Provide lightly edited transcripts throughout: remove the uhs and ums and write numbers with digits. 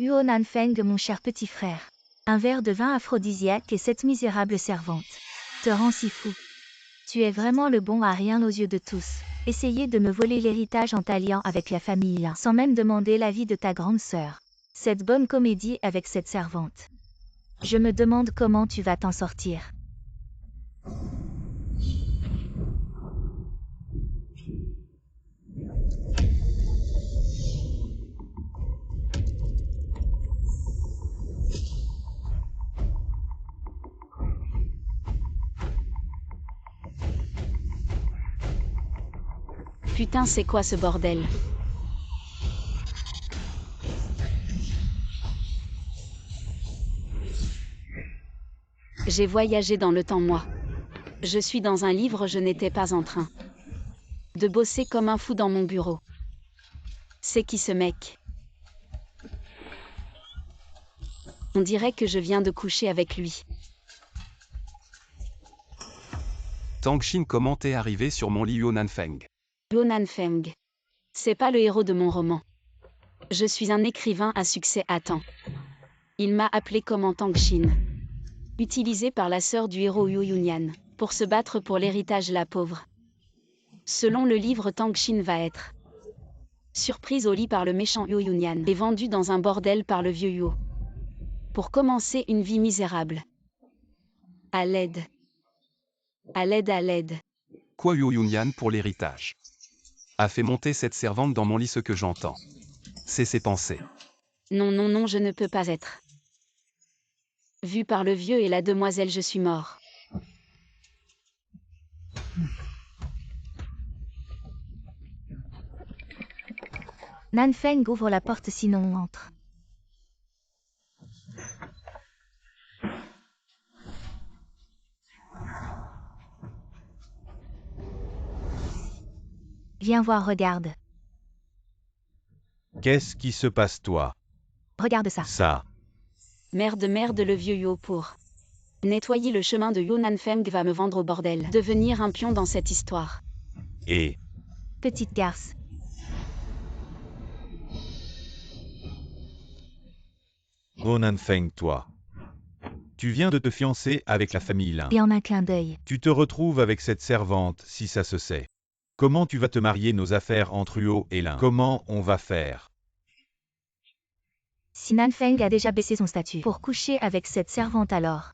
Huo Nanfeng, mon cher petit frère. Un verre de vin aphrodisiaque et cette misérable servante te rend si fou. Tu es vraiment le bon à rien aux yeux de tous. Essayer de me voler l'héritage en t'alliant avec la famille sans même demander l'avis de ta grande sœur. Cette bonne comédie avec cette servante. Je me demande comment tu vas t'en sortir. Putain, c'est quoi ce bordel? J'ai voyagé dans le temps moi. Je suis dans un livre, je n'étais pas en train de bosser comme un fou dans mon bureau. C'est qui ce mec? On dirait que je viens de coucher avec lui. Tang-Shin, comment t'es arrivé sur mon lit, Huo Nanfeng? Huo Nanfeng. C'est pas le héros de mon roman. Je suis un écrivain à succès à temps. Il m'a appelé comme Tang-Shin. Utilisé par la sœur du héros Yu Yunyan, pour se battre pour l'héritage la pauvre. Selon le livre, Tang-Shin va être surprise au lit par le méchant Yu Yunyan et vendue dans un bordel par le vieux Yuo. Pour commencer une vie misérable. À l'aide. À l'aide, à l'aide. Quoi, Yu Yunyan pour l'héritage? A fait monter cette servante dans mon lit, ce que j'entends. C'est ses pensées. Non, non, non, je ne peux pas être. Vu par le vieux et la demoiselle, je suis mort. Nanfeng ouvre la porte sinon on entre. Viens voir, regarde. Qu'est-ce qui se passe toi? Regarde ça. Ça. Merde, merde, le vieux Yuo pour nettoyer le chemin de Huo Nanfeng va me vendre au bordel. Devenir un pion dans cette histoire. Et Petite garce. Huo Nanfeng, toi. Tu viens de te fiancer avec la famille Lin. Et en un clin d'œil. Tu te retrouves avec cette servante, si ça se sait. Comment tu vas te marier? Nos affaires entre Huo et Lin. Comment on va faire? Si Nanfeng a déjà baissé son statut pour coucher avec cette servante alors,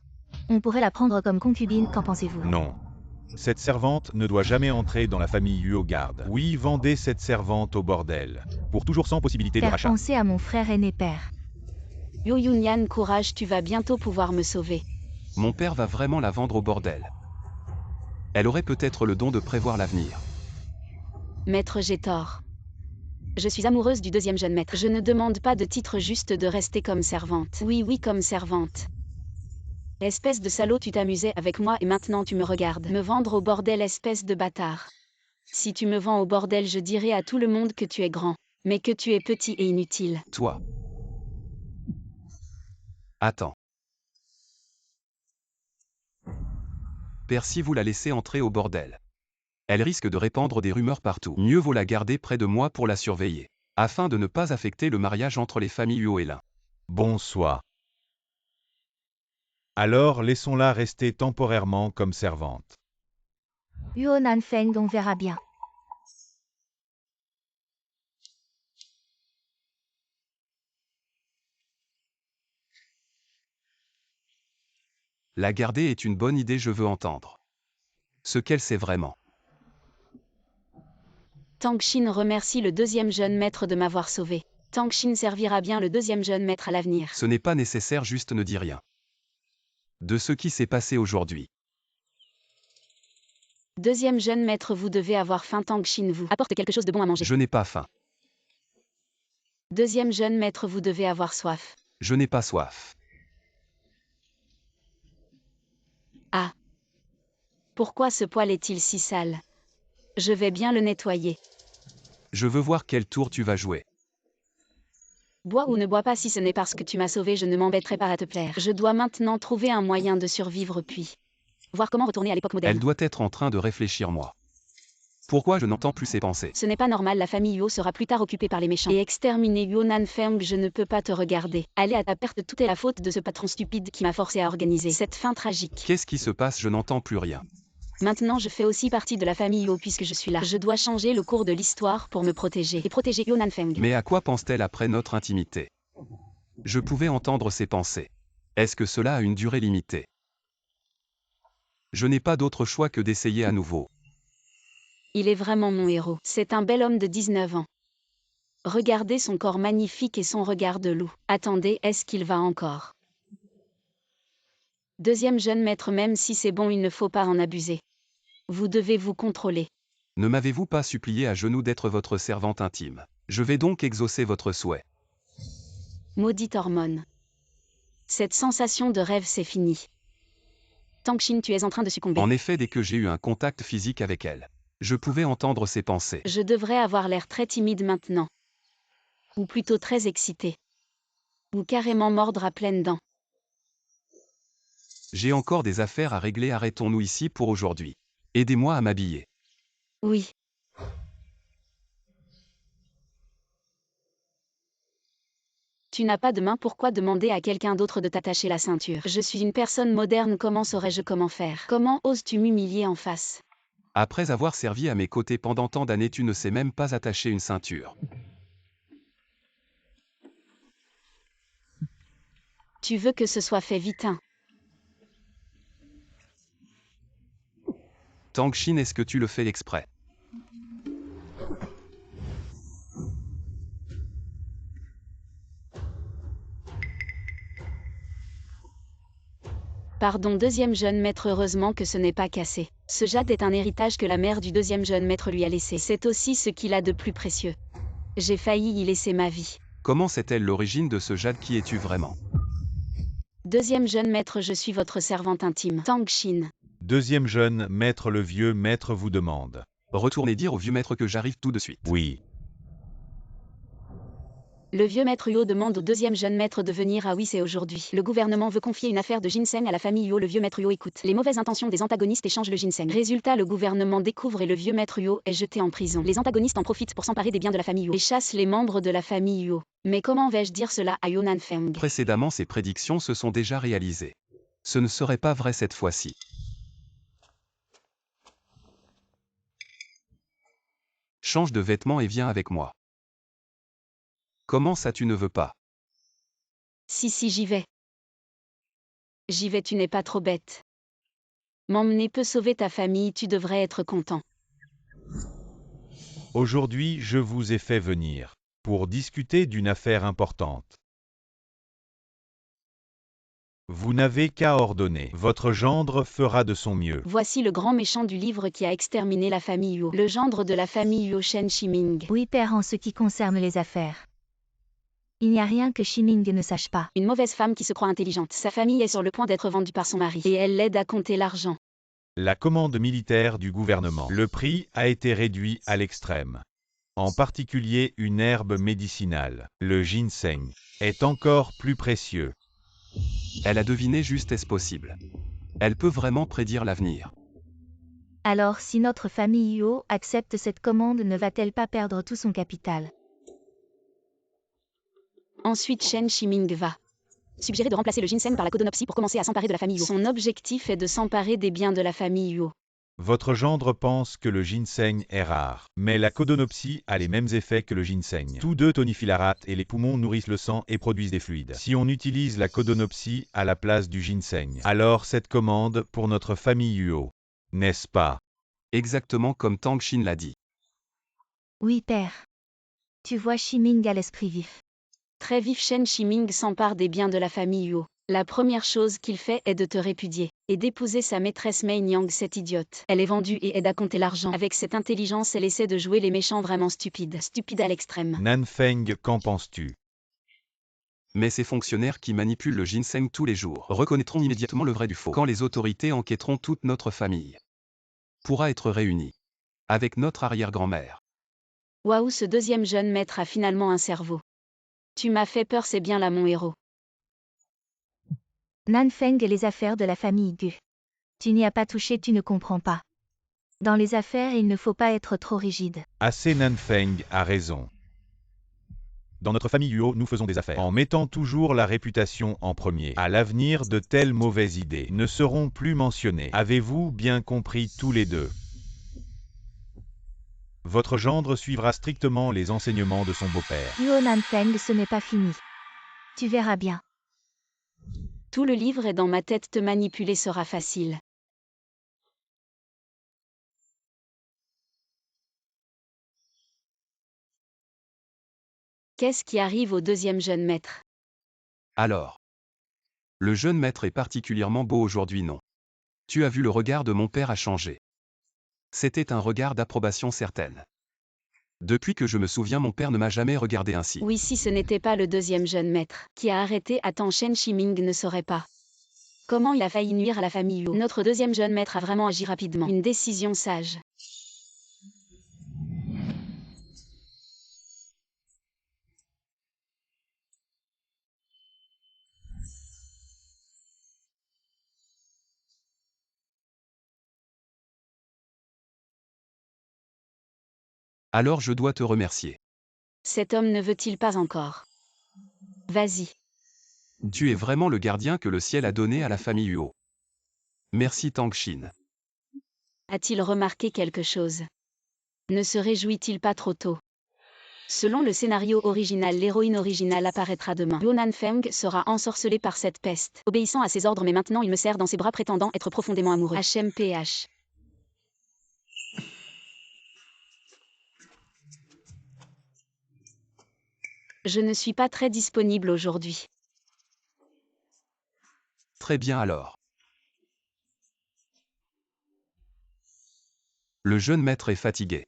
on pourrait la prendre comme concubine, qu'en pensez-vous? Non. Cette servante ne doit jamais entrer dans la famille Huo Garde. Oui, vendez cette servante au bordel. Pour toujours sans possibilité de Faire rachat. penser à mon frère aîné père. Yu Yunyan, courage, tu vas bientôt pouvoir me sauver. Mon père va vraiment la vendre au bordel. Elle aurait peut-être le don de prévoir l'avenir. Maître, j'ai tort. Je suis amoureuse du deuxième jeune maître. Je ne demande pas de titre, juste de rester comme servante. Oui, oui, comme servante. Espèce de salaud, tu t'amusais avec moi et maintenant tu me regardes. Me vendre au bordel, espèce de bâtard. Si tu me vends au bordel, je dirai à tout le monde que tu es grand, mais que tu es petit et inutile. Toi. Attends. Percy, vous la laissez entrer au bordel. Elle risque de répandre des rumeurs partout. Mieux vaut la garder près de moi pour la surveiller, afin de ne pas affecter le mariage entre les familles Huo et Lin. Bonsoir. Alors laissons-la rester temporairement comme servante. Huo Nanfeng, on verra bien. La garder est une bonne idée, je veux entendre ce qu'elle sait vraiment. Tang-Shin remercie le deuxième jeune maître de m'avoir sauvé. Tang-Shin servira bien le deuxième jeune maître à l'avenir. Ce n'est pas nécessaire, juste ne dis rien de ce qui s'est passé aujourd'hui. Deuxième jeune maître, vous devez avoir faim. Tang-Shin vous apporte quelque chose de bon à manger. Je n'ai pas faim. Deuxième jeune maître, vous devez avoir soif. Je n'ai pas soif. Ah. Pourquoi ce poil est-il si sale? Je vais bien le nettoyer. Je veux voir quel tour tu vas jouer. Bois ou ne bois pas, si ce n'est parce que tu m'as sauvé, je ne m'embêterai pas à te plaire. Je dois maintenant trouver un moyen de survivre puis voir comment retourner à l'époque moderne. Elle doit être en train de réfléchir, moi. Pourquoi je n'entends plus ses pensées? Ce n'est pas normal, la famille Yuo sera plus tard occupée par les méchants. Et exterminer Yuo Nanfeng, je ne peux pas te regarder. Aller à ta perte, tout est la faute de ce patron stupide qui m'a forcé à organiser cette fin tragique. Qu'est-ce qui se passe? Je n'entends plus rien. Maintenant je fais aussi partie de la famille Yuo puisque je suis là. Je dois changer le cours de l'histoire pour me protéger. Et protéger Yuo Nanfeng. Mais à quoi pense-t-elle après notre intimité? Je pouvais entendre ses pensées. Est-ce que cela a une durée limitée? Je n'ai pas d'autre choix que d'essayer à nouveau. Il est vraiment mon héros. C'est un bel homme de 19 ans. Regardez son corps magnifique et son regard de loup. Attendez, est-ce qu'il va encore? Deuxième jeune maître, même si c'est bon, il ne faut pas en abuser. Vous devez vous contrôler. Ne m'avez-vous pas supplié à genoux d'être votre servante intime? Je vais donc exaucer votre souhait. Maudite hormone. Cette sensation de rêve, c'est fini. Tangxin, tu es en train de succomber. En effet, dès que j'ai eu un contact physique avec elle, je pouvais entendre ses pensées. Je devrais avoir l'air très timide maintenant. Ou plutôt très excité. Ou carrément mordre à pleines dents. J'ai encore des affaires à régler, arrêtons-nous ici pour aujourd'hui. Aidez-moi à m'habiller. Oui. Tu n'as pas de main, pourquoi demander à quelqu'un d'autre de t'attacher la ceinture? Je suis une personne moderne, comment saurais-je comment faire? Comment oses-tu m'humilier en face? Après avoir servi à mes côtés pendant tant d'années, tu ne sais même pas attacher une ceinture. Tu veux que ce soit fait vite, hein? Tangxin, est-ce que tu le fais exprès? Pardon, deuxième jeune maître, heureusement que ce n'est pas cassé. Ce jade est un héritage que la mère du deuxième jeune maître lui a laissé. C'est aussi ce qu'il a de plus précieux. J'ai failli y laisser ma vie. Comment sait-elle l'origine de ce jade? Qui es-tu vraiment? Deuxième jeune maître, je suis votre servante intime. Tangxin. Deuxième jeune maître, le vieux maître vous demande. Retournez dire au vieux maître que j'arrive tout de suite. Oui. Le vieux maître Yuo demande au deuxième jeune maître de venir. Ah oui, c'est aujourd'hui. Le gouvernement veut confier une affaire de ginseng à la famille Yuo. Le vieux maître Yuo écoute. Les mauvaises intentions des antagonistes échangent le ginseng. Résultat, le gouvernement découvre et le vieux maître Yuo est jeté en prison. Les antagonistes en profitent pour s'emparer des biens de la famille Yuo et chassent les membres de la famille Yuo. Mais comment vais-je dire cela à Yuo Nanfeng? Précédemment, ces prédictions se sont déjà réalisées. Ce ne serait pas vrai cette fois-ci. Change de vêtements et viens avec moi. Comment ça, tu ne veux pas? Si, j'y vais. J'y vais, tu n'es pas trop bête. M'emmener peut sauver ta famille, tu devrais être content. Aujourd'hui, je vous ai fait venir pour discuter d'une affaire importante. Vous n'avez qu'à ordonner. Votre gendre fera de son mieux. Voici le grand méchant du livre qui a exterminé la famille Yuo. Le gendre de la famille Yuo, Shen Shiming. Oui, père, en ce qui concerne les affaires. Il n'y a rien que Shiming ne sache pas. Une mauvaise femme qui se croit intelligente. Sa famille est sur le point d'être vendue par son mari. Et elle l'aide à compter l'argent. La commande militaire du gouvernement. Le prix a été réduit à l'extrême. En particulier une herbe médicinale, le ginseng, est encore plus précieux. Elle a deviné juste, est-ce possible? Elle peut vraiment prédire l'avenir. Alors, si notre famille Yuo accepte cette commande, ne va-t-elle pas perdre tout son capital? Ensuite, Shen Shiming va suggérer de remplacer le ginseng par la codonopsie pour commencer à s'emparer de la famille Yuo. Son objectif est de s'emparer des biens de la famille Yuo. Votre gendre pense que le ginseng est rare, mais la codonopsie a les mêmes effets que le ginseng. Tous deux tonifient la rate et les poumons nourrissent le sang et produisent des fluides. Si on utilise la codonopsie à la place du ginseng, alors cette commande pour notre famille Yuo, n'est-ce pas? Exactement comme Tangxin l'a dit. Oui, père. Tu vois, Shiming a l'esprit vif. Très vif, Shen Shiming s'empare des biens de la famille Yuo. La première chose qu'il fait est de te répudier et d'épouser sa maîtresse Mei Nyang, cette idiote. Elle est vendue et aide à compter l'argent. Avec cette intelligence, elle essaie de jouer les méchants vraiment stupides. Stupide à l'extrême. Nanfeng, qu'en penses-tu? Mais ces fonctionnaires qui manipulent le ginseng tous les jours reconnaîtront immédiatement le vrai du faux. Quand les autorités enquêteront, toute notre famille pourra être réunie avec notre arrière-grand-mère. Waouh, ce deuxième jeune maître a finalement un cerveau. Tu m'as fait peur, c'est bien là mon héros. Nanfeng et les affaires de la famille Gu. Tu n'y as pas touché, tu ne comprends pas. Dans les affaires, il ne faut pas être trop rigide. Assez Nanfeng a raison. Dans notre famille Yuo, nous faisons des affaires en mettant toujours la réputation en premier. À l'avenir, de telles mauvaises idées ne seront plus mentionnées. Avez-vous bien compris tous les deux? Votre gendre suivra strictement les enseignements de son beau-père. Yuo Nanfeng, ce n'est pas fini. Tu verras bien. Tout le livre est dans ma tête, te manipuler sera facile. Qu'est-ce qui arrive au deuxième jeune maître? Alors. Le jeune maître est particulièrement beau aujourd'hui, non? Tu as vu, le regard de mon père a changé. C'était un regard d'approbation certaine. Depuis que je me souviens, mon père ne m'a jamais regardé ainsi. Oui, si ce n'était pas le deuxième jeune maître qui a arrêté à temps, Shen Shiming ne saurait pas. Comment il a failli nuire à la famille Yuo. Notre deuxième jeune maître a vraiment agi rapidement. Une décision sage. Alors je dois te remercier. Cet homme ne veut-il pas encore? Vas-y. Tu es vraiment le gardien que le ciel a donné à la famille Huo. Merci Tang Xin. A-t-il remarqué quelque chose? Ne se réjouit-il pas trop tôt? Selon le scénario original, l'héroïne originale apparaîtra demain. Yuo Nanfeng sera ensorcelé par cette peste, obéissant à ses ordres, mais maintenant il me serre dans ses bras prétendant être profondément amoureux. HMPH. Je ne suis pas très disponible aujourd'hui. Très bien alors. Le jeune maître est fatigué.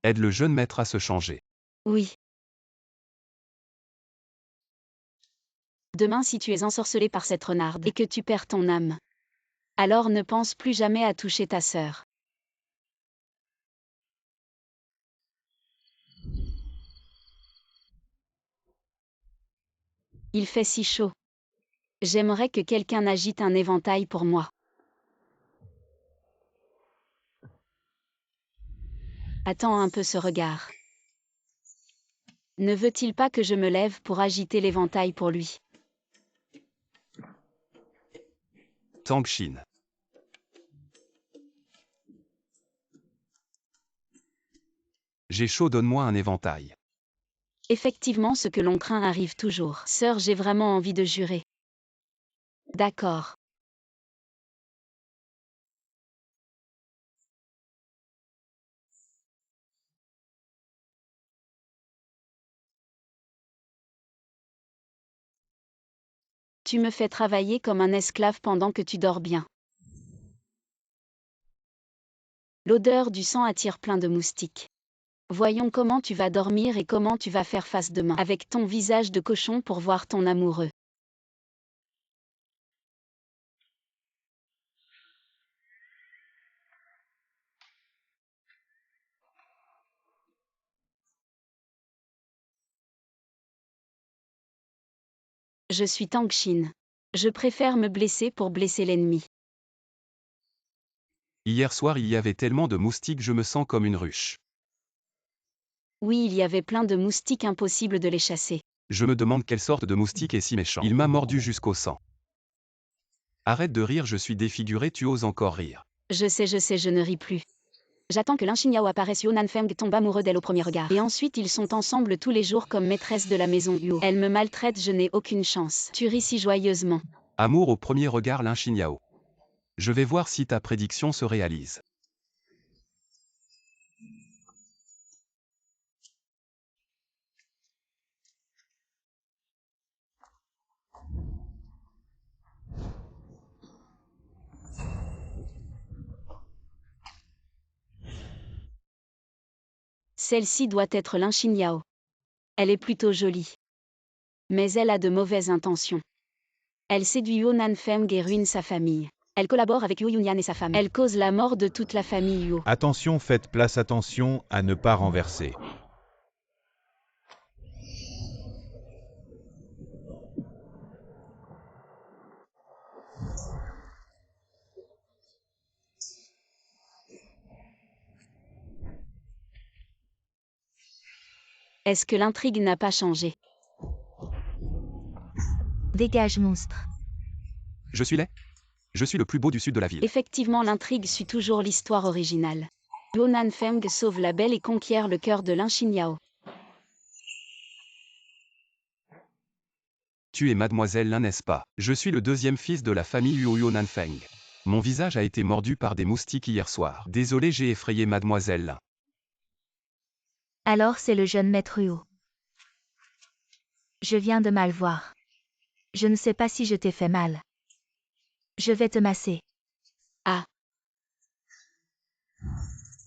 Aide le jeune maître à se changer. Oui. Demain, si tu es ensorcelé par cette renarde et que tu perds ton âme, alors ne pense plus jamais à toucher ta sœur. Il fait si chaud. J'aimerais que quelqu'un agite un éventail pour moi. Attends un peu ce regard. Ne veut-il pas que je me lève pour agiter l'éventail pour lui? Tang Xin. J'ai chaud, donne-moi un éventail. Effectivement, ce que l'on craint arrive toujours. Sœur, j'ai vraiment envie de jurer. D'accord. Tu me fais travailler comme un esclave pendant que tu dors bien. L'odeur du sang attire plein de moustiques. Voyons comment tu vas dormir et comment tu vas faire face demain avec ton visage de cochon pour voir ton amoureux. Je suis Tang Xin. Je préfère me blesser pour blesser l'ennemi. Hier soir, il y avait tellement de moustiques, je me sens comme une ruche. Oui, il y avait plein de moustiques, impossible de les chasser. Je me demande quelle sorte de moustique est si méchant. Il m'a mordu jusqu'au sang. Arrête de rire, je suis défiguré, tu oses encore rire. Je sais, je ne ris plus. J'attends que Lin Xinyao apparaisse. Yuo Nanfeng tombe amoureux d'elle au premier regard. Et ensuite ils sont ensemble tous les jours comme maîtresse de la maison Yuo. Elle me maltraite, je n'ai aucune chance. Tu ris si joyeusement. Amour au premier regard, Lin Xinyao. Je vais voir si ta prédiction se réalise. Celle-ci doit être Lin Xinyao. Elle est plutôt jolie. Mais elle a de mauvaises intentions. Elle séduit Yuo Nanfeng et ruine sa famille. Elle collabore avec Yuo Yunyan et sa femme. Elle cause la mort de toute la famille Yuo. Attention, faites place, attention à ne pas renverser. Est-ce que l'intrigue n'a pas changé? Dégage, monstre. Je suis laid? Je suis le plus beau du sud de la ville. Effectivement, l'intrigue suit toujours l'histoire originale. Luo Nanfeng sauve la belle et conquiert le cœur de Lin Xinyao. Tu es mademoiselle Lin, n'est-ce pas? Je suis le deuxième fils de la famille Luo Nanfeng. Mon visage a été mordu par des moustiques hier soir. Désolé, j'ai effrayé mademoiselle Lin. Alors c'est le jeune maître Huo. Je viens de mal voir. Je ne sais pas si je t'ai fait mal. Je vais te masser. Ah.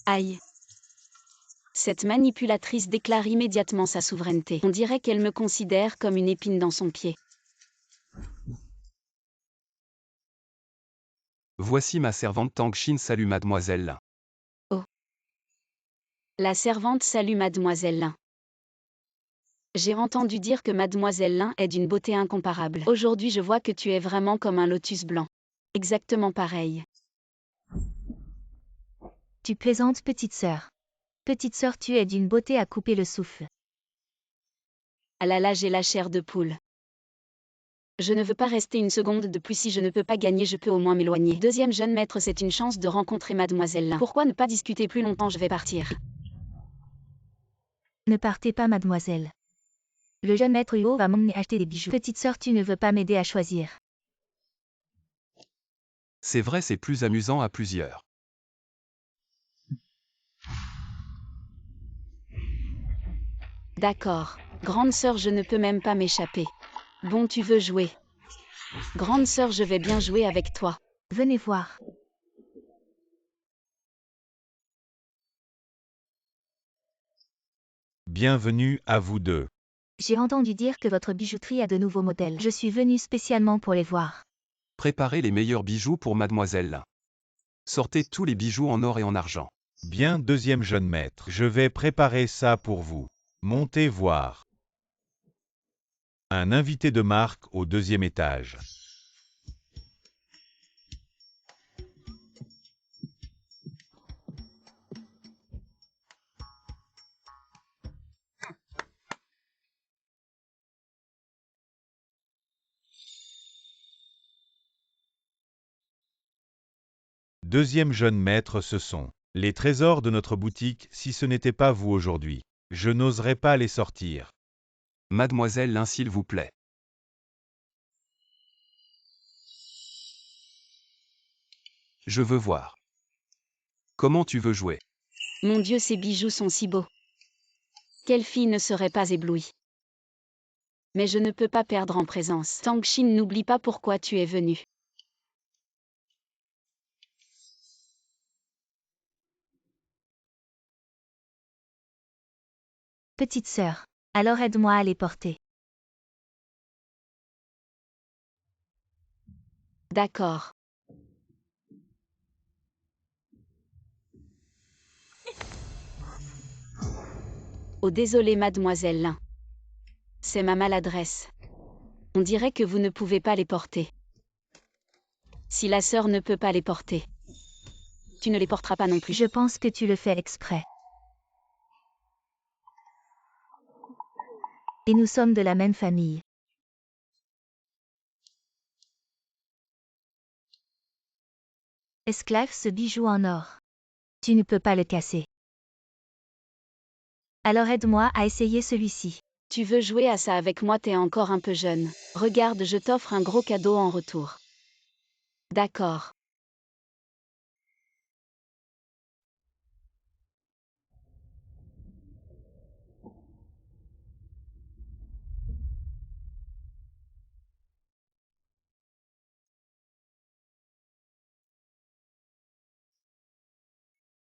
Aïe. Cette manipulatrice déclare immédiatement sa souveraineté. On dirait qu'elle me considère comme une épine dans son pied. Voici ma servante Tang Xin. Salut mademoiselle Lin. Oh. La servante salue mademoiselle Lin. J'ai entendu dire que mademoiselle Lin est d'une beauté incomparable. Aujourd'hui je vois que tu es vraiment comme un lotus blanc. Exactement pareil. Tu plaisantes, petite sœur. Petite sœur, tu es d'une beauté à couper le souffle. Ah là là, j'ai la chair de poule. Je ne veux pas rester une seconde de plus. Si je ne peux pas gagner, je peux au moins m'éloigner. Deuxième jeune maître, c'est une chance de rencontrer mademoiselle Lin. Pourquoi ne pas discuter plus longtemps? Je vais partir. Ne partez pas, mademoiselle. Le jeune maître Huo va m'emmener acheter des bijoux. Petite sœur, tu ne veux pas m'aider à choisir. C'est vrai, c'est plus amusant à plusieurs. D'accord. Grande sœur, je ne peux même pas m'échapper. Bon, tu veux jouer? Grande sœur, je vais bien jouer avec toi. Venez voir. Bienvenue à vous deux. J'ai entendu dire que votre bijouterie a de nouveaux modèles. Je suis venue spécialement pour les voir. Préparez les meilleurs bijoux pour mademoiselle Lin. Sortez tous les bijoux en or et en argent. Bien, deuxième jeune maître. Je vais préparer ça pour vous. Montez voir. Un invité de marque au deuxième étage. Deuxième jeune maître, ce sont les trésors de notre boutique. Si ce n'était pas vous aujourd'hui, je n'oserais pas les sortir. Mademoiselle Lin, s'il vous plaît. Je veux voir. Comment tu veux jouer? Mon Dieu, ces bijoux sont si beaux. Quelle fille ne serait pas éblouie? Mais je ne peux pas perdre en présence. Tang Xin, n'oublie pas pourquoi tu es venu. Petite sœur. Alors aide-moi à les porter. D'accord. Oh désolé mademoiselle Lin. C'est ma maladresse. On dirait que vous ne pouvez pas les porter. Si la sœur ne peut pas les porter, tu ne les porteras pas non plus. Je pense que tu le fais exprès. Et nous sommes de la même famille. Esclave, ce bijou en or. Tu ne peux pas le casser. Alors aide-moi à essayer celui-ci. Tu veux jouer à ça avec moi? T'es encore un peu jeune. Regarde, je t'offre un gros cadeau en retour. D'accord.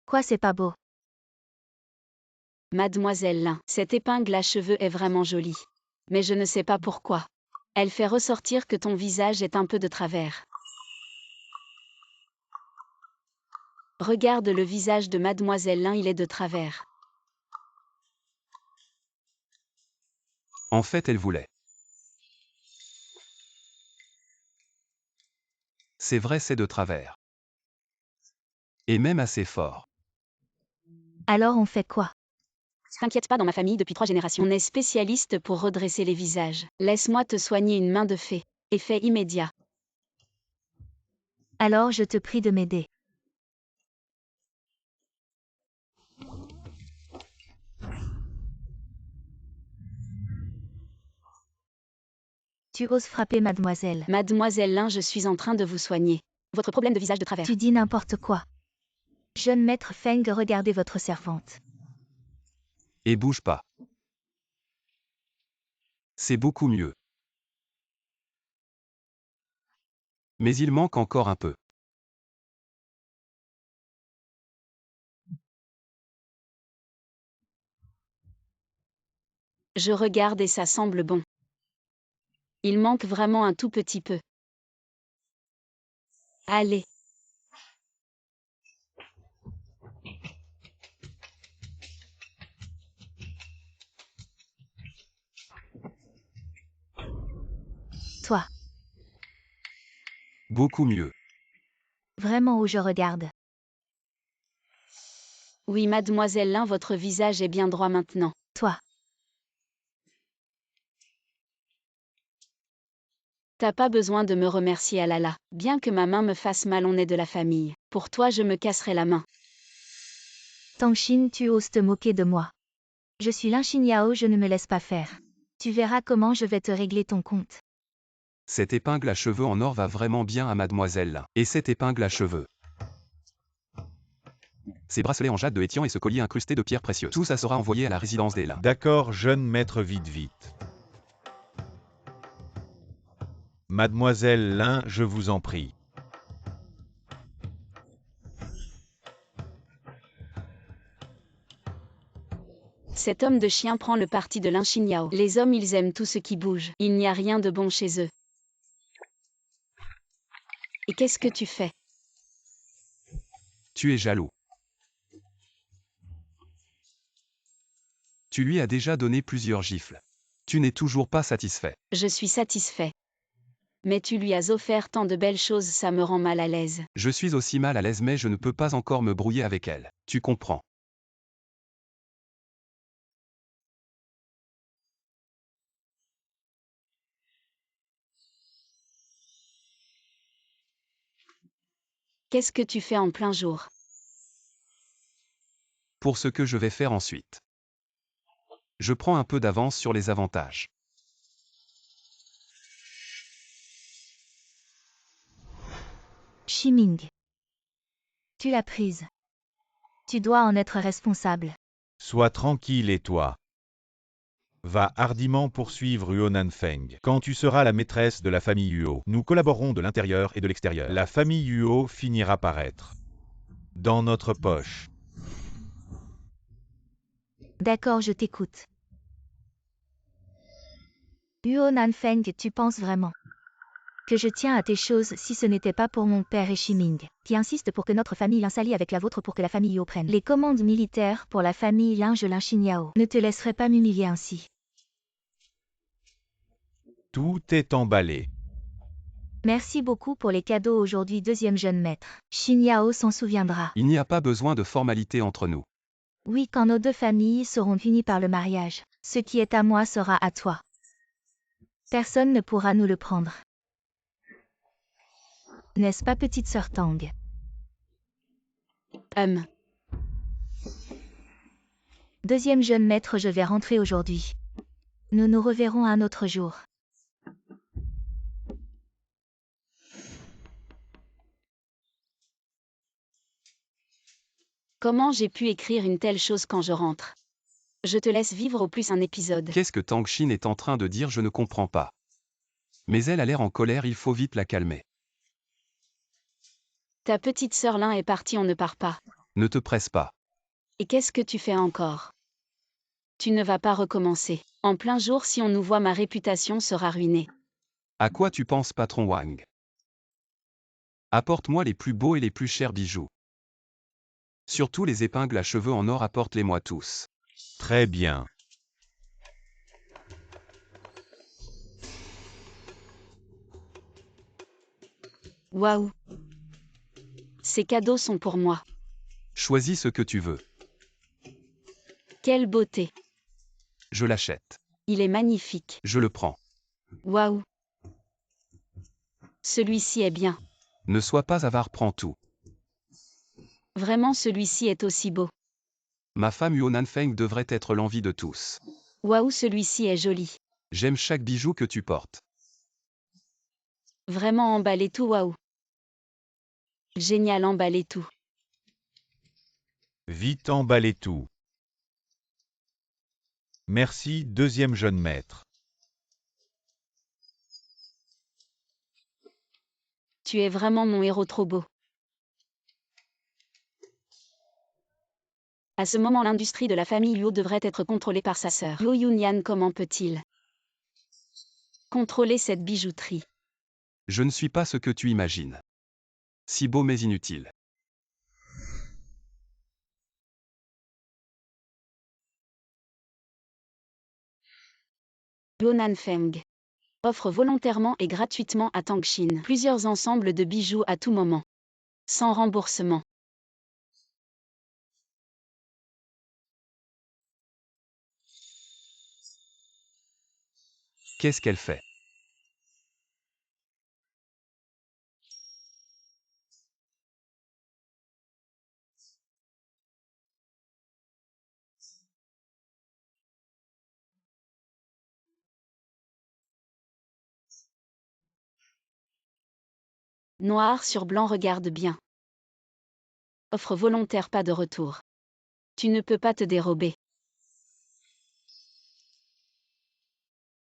Quoi, c'est pas beau? Mademoiselle Lin, cette épingle à cheveux est vraiment jolie. Mais je ne sais pas pourquoi. Elle fait ressortir que ton visage est un peu de travers. Regarde le visage de mademoiselle Lin, il est de travers. En fait, elle voulait. C'est vrai, c'est de travers. Et même assez fort. Alors on fait quoi? T'inquiète pas, dans ma famille, depuis 3 générations, on est spécialiste pour redresser les visages. Laisse-moi te soigner une main de fée. Effet immédiat. Alors je te prie de m'aider. Tu oses frapper mademoiselle. Mademoiselle Lin, je suis en train de vous soigner. Votre problème de visage de travers. Tu dis n'importe quoi. Jeune maître Feng, regardez votre servante. Et bouge pas. C'est beaucoup mieux. Mais il manque encore un peu. Je regarde et ça semble bon. Il manque vraiment un tout petit peu. Allez. Toi. Beaucoup mieux. Vraiment où je regarde. Oui, mademoiselle Lin, votre visage est bien droit maintenant. Toi. T'as pas besoin de me remercier, Alala. Bien que ma main me fasse mal, on est de la famille. Pour toi, je me casserai la main. Tangxin, tu oses te moquer de moi. Je suis Lin Xinyao, je ne me laisse pas faire. Tu verras comment je vais te régler ton compte. Cette épingle à cheveux en or va vraiment bien à mademoiselle Lin. Et cette épingle à cheveux. Ces bracelets en jade de Étian et ce collier incrusté de pierres précieuses. Tout ça sera envoyé à la résidence des Lin. D'accord, jeune maître, vite, vite. Mademoiselle Lin, je vous en prie. Cet homme de chien prend le parti de Lin Xinyao. Les hommes, ils aiment tout ce qui bouge. Il n'y a rien de bon chez eux. Et qu'est-ce que tu fais? Tu es jaloux. Tu lui as déjà donné plusieurs gifles. Tu n'es toujours pas satisfait. Je suis satisfait. Mais tu lui as offert tant de belles choses, ça me rend mal à l'aise. Je suis aussi mal à l'aise mais je ne peux pas encore me brouiller avec elle. Tu comprends. Qu'est-ce que tu fais en plein jour? Pour ce que je vais faire ensuite. Je prends un peu d'avance sur les avantages. Shiming. Tu l'as prise. Tu dois en être responsable. Sois tranquille et toi. Va hardiment poursuivre Huo Feng. Quand tu seras la maîtresse de la famille Huo, nous collaborerons de l'intérieur et de l'extérieur. La famille Huo finira par être dans notre poche. D'accord, je t'écoute. Huo Nanfeng, tu penses vraiment que je tiens à tes choses si ce n'était pas pour mon père et Shiming, qui insiste pour que notre famille Lin s'allie avec la vôtre pour que la famille Huo prenne les commandes militaires pour la famille Lin Xinyao. Ne te laisserai pas m'humilier ainsi. Tout est emballé. Merci beaucoup pour les cadeaux aujourd'hui, deuxième jeune maître. Xinyao s'en souviendra. Il n'y a pas besoin de formalité entre nous. Oui, quand nos deux familles seront unies par le mariage, ce qui est à moi sera à toi. Personne ne pourra nous le prendre. N'est-ce pas, petite sœur Tang? Deuxième jeune maître, je vais rentrer aujourd'hui. Nous nous reverrons un autre jour. Comment j'ai pu écrire une telle chose quand je rentre? Je te laisse vivre au plus un épisode. Qu'est-ce que Tangxin est en train de dire? Je ne comprends pas. Mais elle a l'air en colère, il faut vite la calmer. Ta petite sœur Lin est partie, on ne part pas. Ne te presse pas. Et qu'est-ce que tu fais encore? Tu ne vas pas recommencer. En plein jour, si on nous voit, ma réputation sera ruinée. À quoi tu penses, patron Wang? Apporte-moi les plus beaux et les plus chers bijoux. Surtout les épingles à cheveux en or, apporte-les-moi tous. Très bien. Waouh! Ces cadeaux sont pour moi. Choisis ce que tu veux. Quelle beauté. Je l'achète. Il est magnifique. Je le prends. Waouh. Celui-ci est bien. Ne sois pas avare, prends tout. Vraiment, celui-ci est aussi beau. Ma femme Yuo Nanfeng devrait être l'envie de tous. Waouh, celui-ci est joli. J'aime chaque bijou que tu portes. Vraiment emballé tout, waouh. Génial, emballé tout. Vite emballez tout. Merci, deuxième jeune maître. Tu es vraiment mon héros trop beau. À ce moment, l'industrie de la famille Luo devrait être contrôlée par sa sœur. Luo Yunyan, comment peut-il contrôler cette bijouterie? Je ne suis pas ce que tu imagines. Si beau mais inutile. Luo Nanfeng offre volontairement et gratuitement à Tangxin plusieurs ensembles de bijoux à tout moment. Sans remboursement. Qu'est-ce qu'elle fait? Noir sur blanc, regarde bien. Offre volontaire, pas de retour. Tu ne peux pas te dérober.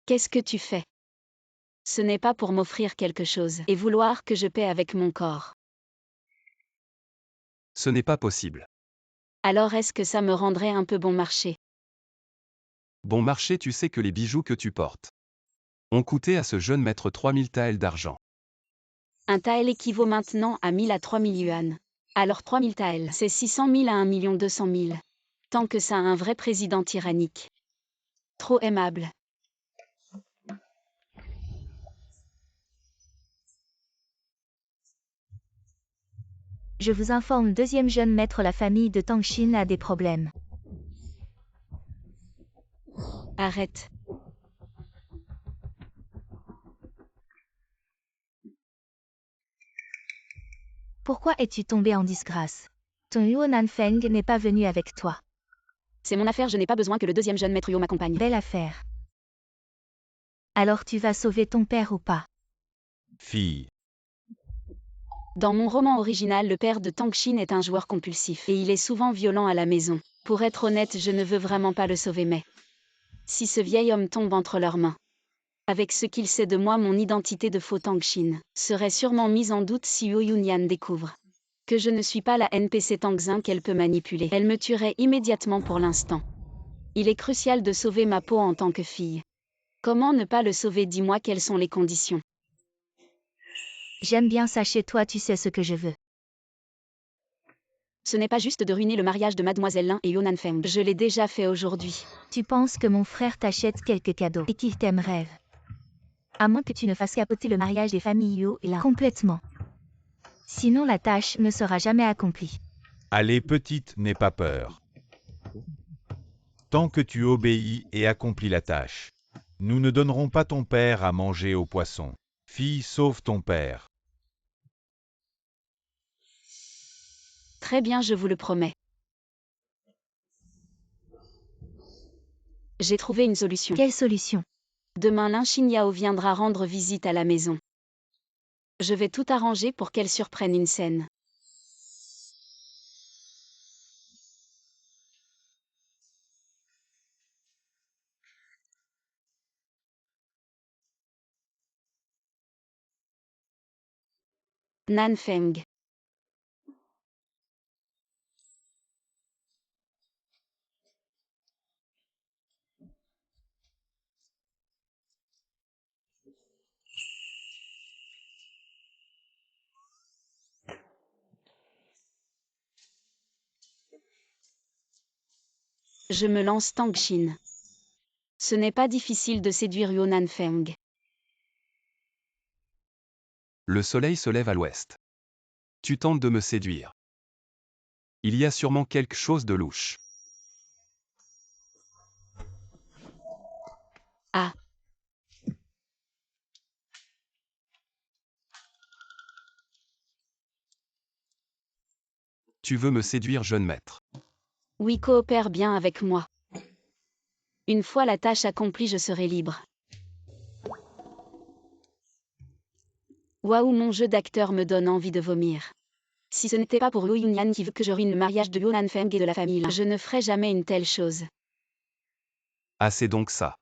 Qu'est-ce que tu fais? Ce n'est pas pour m'offrir quelque chose et vouloir que je paie avec mon corps. Ce n'est pas possible. Alors est-ce que ça me rendrait un peu bon marché? Bon marché, tu sais que les bijoux que tu portes ont coûté à ce jeune maître 3000 taels d'argent. Un tael équivaut maintenant à 1000 à 3000 yuan. Alors 3000 taels, c'est 600 000 à 1 200 000. Tant que ça a un vrai président tyrannique. Trop aimable. Je vous informe, deuxième jeune maître, la famille de Tangxin a des problèmes. Arrête. Pourquoi es-tu tombé en disgrâce? Ton Yuo Nanfeng n'est pas venu avec toi. C'est mon affaire, je n'ai pas besoin que le deuxième jeune maître Yo m'accompagne. Belle affaire. Alors tu vas sauver ton père ou pas? Fille. Dans mon roman original, le père de Tangxin est un joueur compulsif et il est souvent violent à la maison. Pour être honnête, je ne veux vraiment pas le sauver, mais si ce vieil homme tombe entre leurs mains, avec ce qu'il sait de moi, mon identité de faux Tangxin serait sûrement mise en doute si Yuo Yunyan découvre que je ne suis pas la NPC Tangxin qu'elle peut manipuler. Elle me tuerait immédiatement pour l'instant. Il est crucial de sauver ma peau en tant que fille. Comment ne pas le sauver? Dis-moi quelles sont les conditions. J'aime bien ça chez toi, tu sais ce que je veux. Ce n'est pas juste de ruiner le mariage de Mademoiselle Lin et Yo Nanfeng. Je l'ai déjà fait aujourd'hui. Tu penses que mon frère t'achète quelques cadeaux et qu'il t'aime rêve. À moins que tu ne fasses capoter le mariage des familles Yo et Lin complètement. Sinon la tâche ne sera jamais accomplie. Allez, petite, n'aie pas peur. Tant que tu obéis et accomplis la tâche, nous ne donnerons pas ton père à manger aux poissons. Fille, sauve ton père. Très bien, je vous le promets. J'ai trouvé une solution. Quelle solution? Demain, Lin Xinyao viendra rendre visite à la maison. Je vais tout arranger pour qu'elle surprenne une scène. Nanfeng. Je me lance Tangxin. Ce n'est pas difficile de séduire Yuo Nanfeng. Le soleil se lève à l'ouest. Tu tentes de me séduire. Il y a sûrement quelque chose de louche. Tu veux me séduire, jeune maître? Oui, coopère bien avec moi. Une fois la tâche accomplie, je serai libre. Waouh, mon jeu d'acteur me donne envie de vomir. Si ce n'était pas pour Yu Yunyan qui veut que je ruine le mariage de Yonan Feng et de la famille Lin, je ne ferais jamais une telle chose. Ah, c'est donc ça.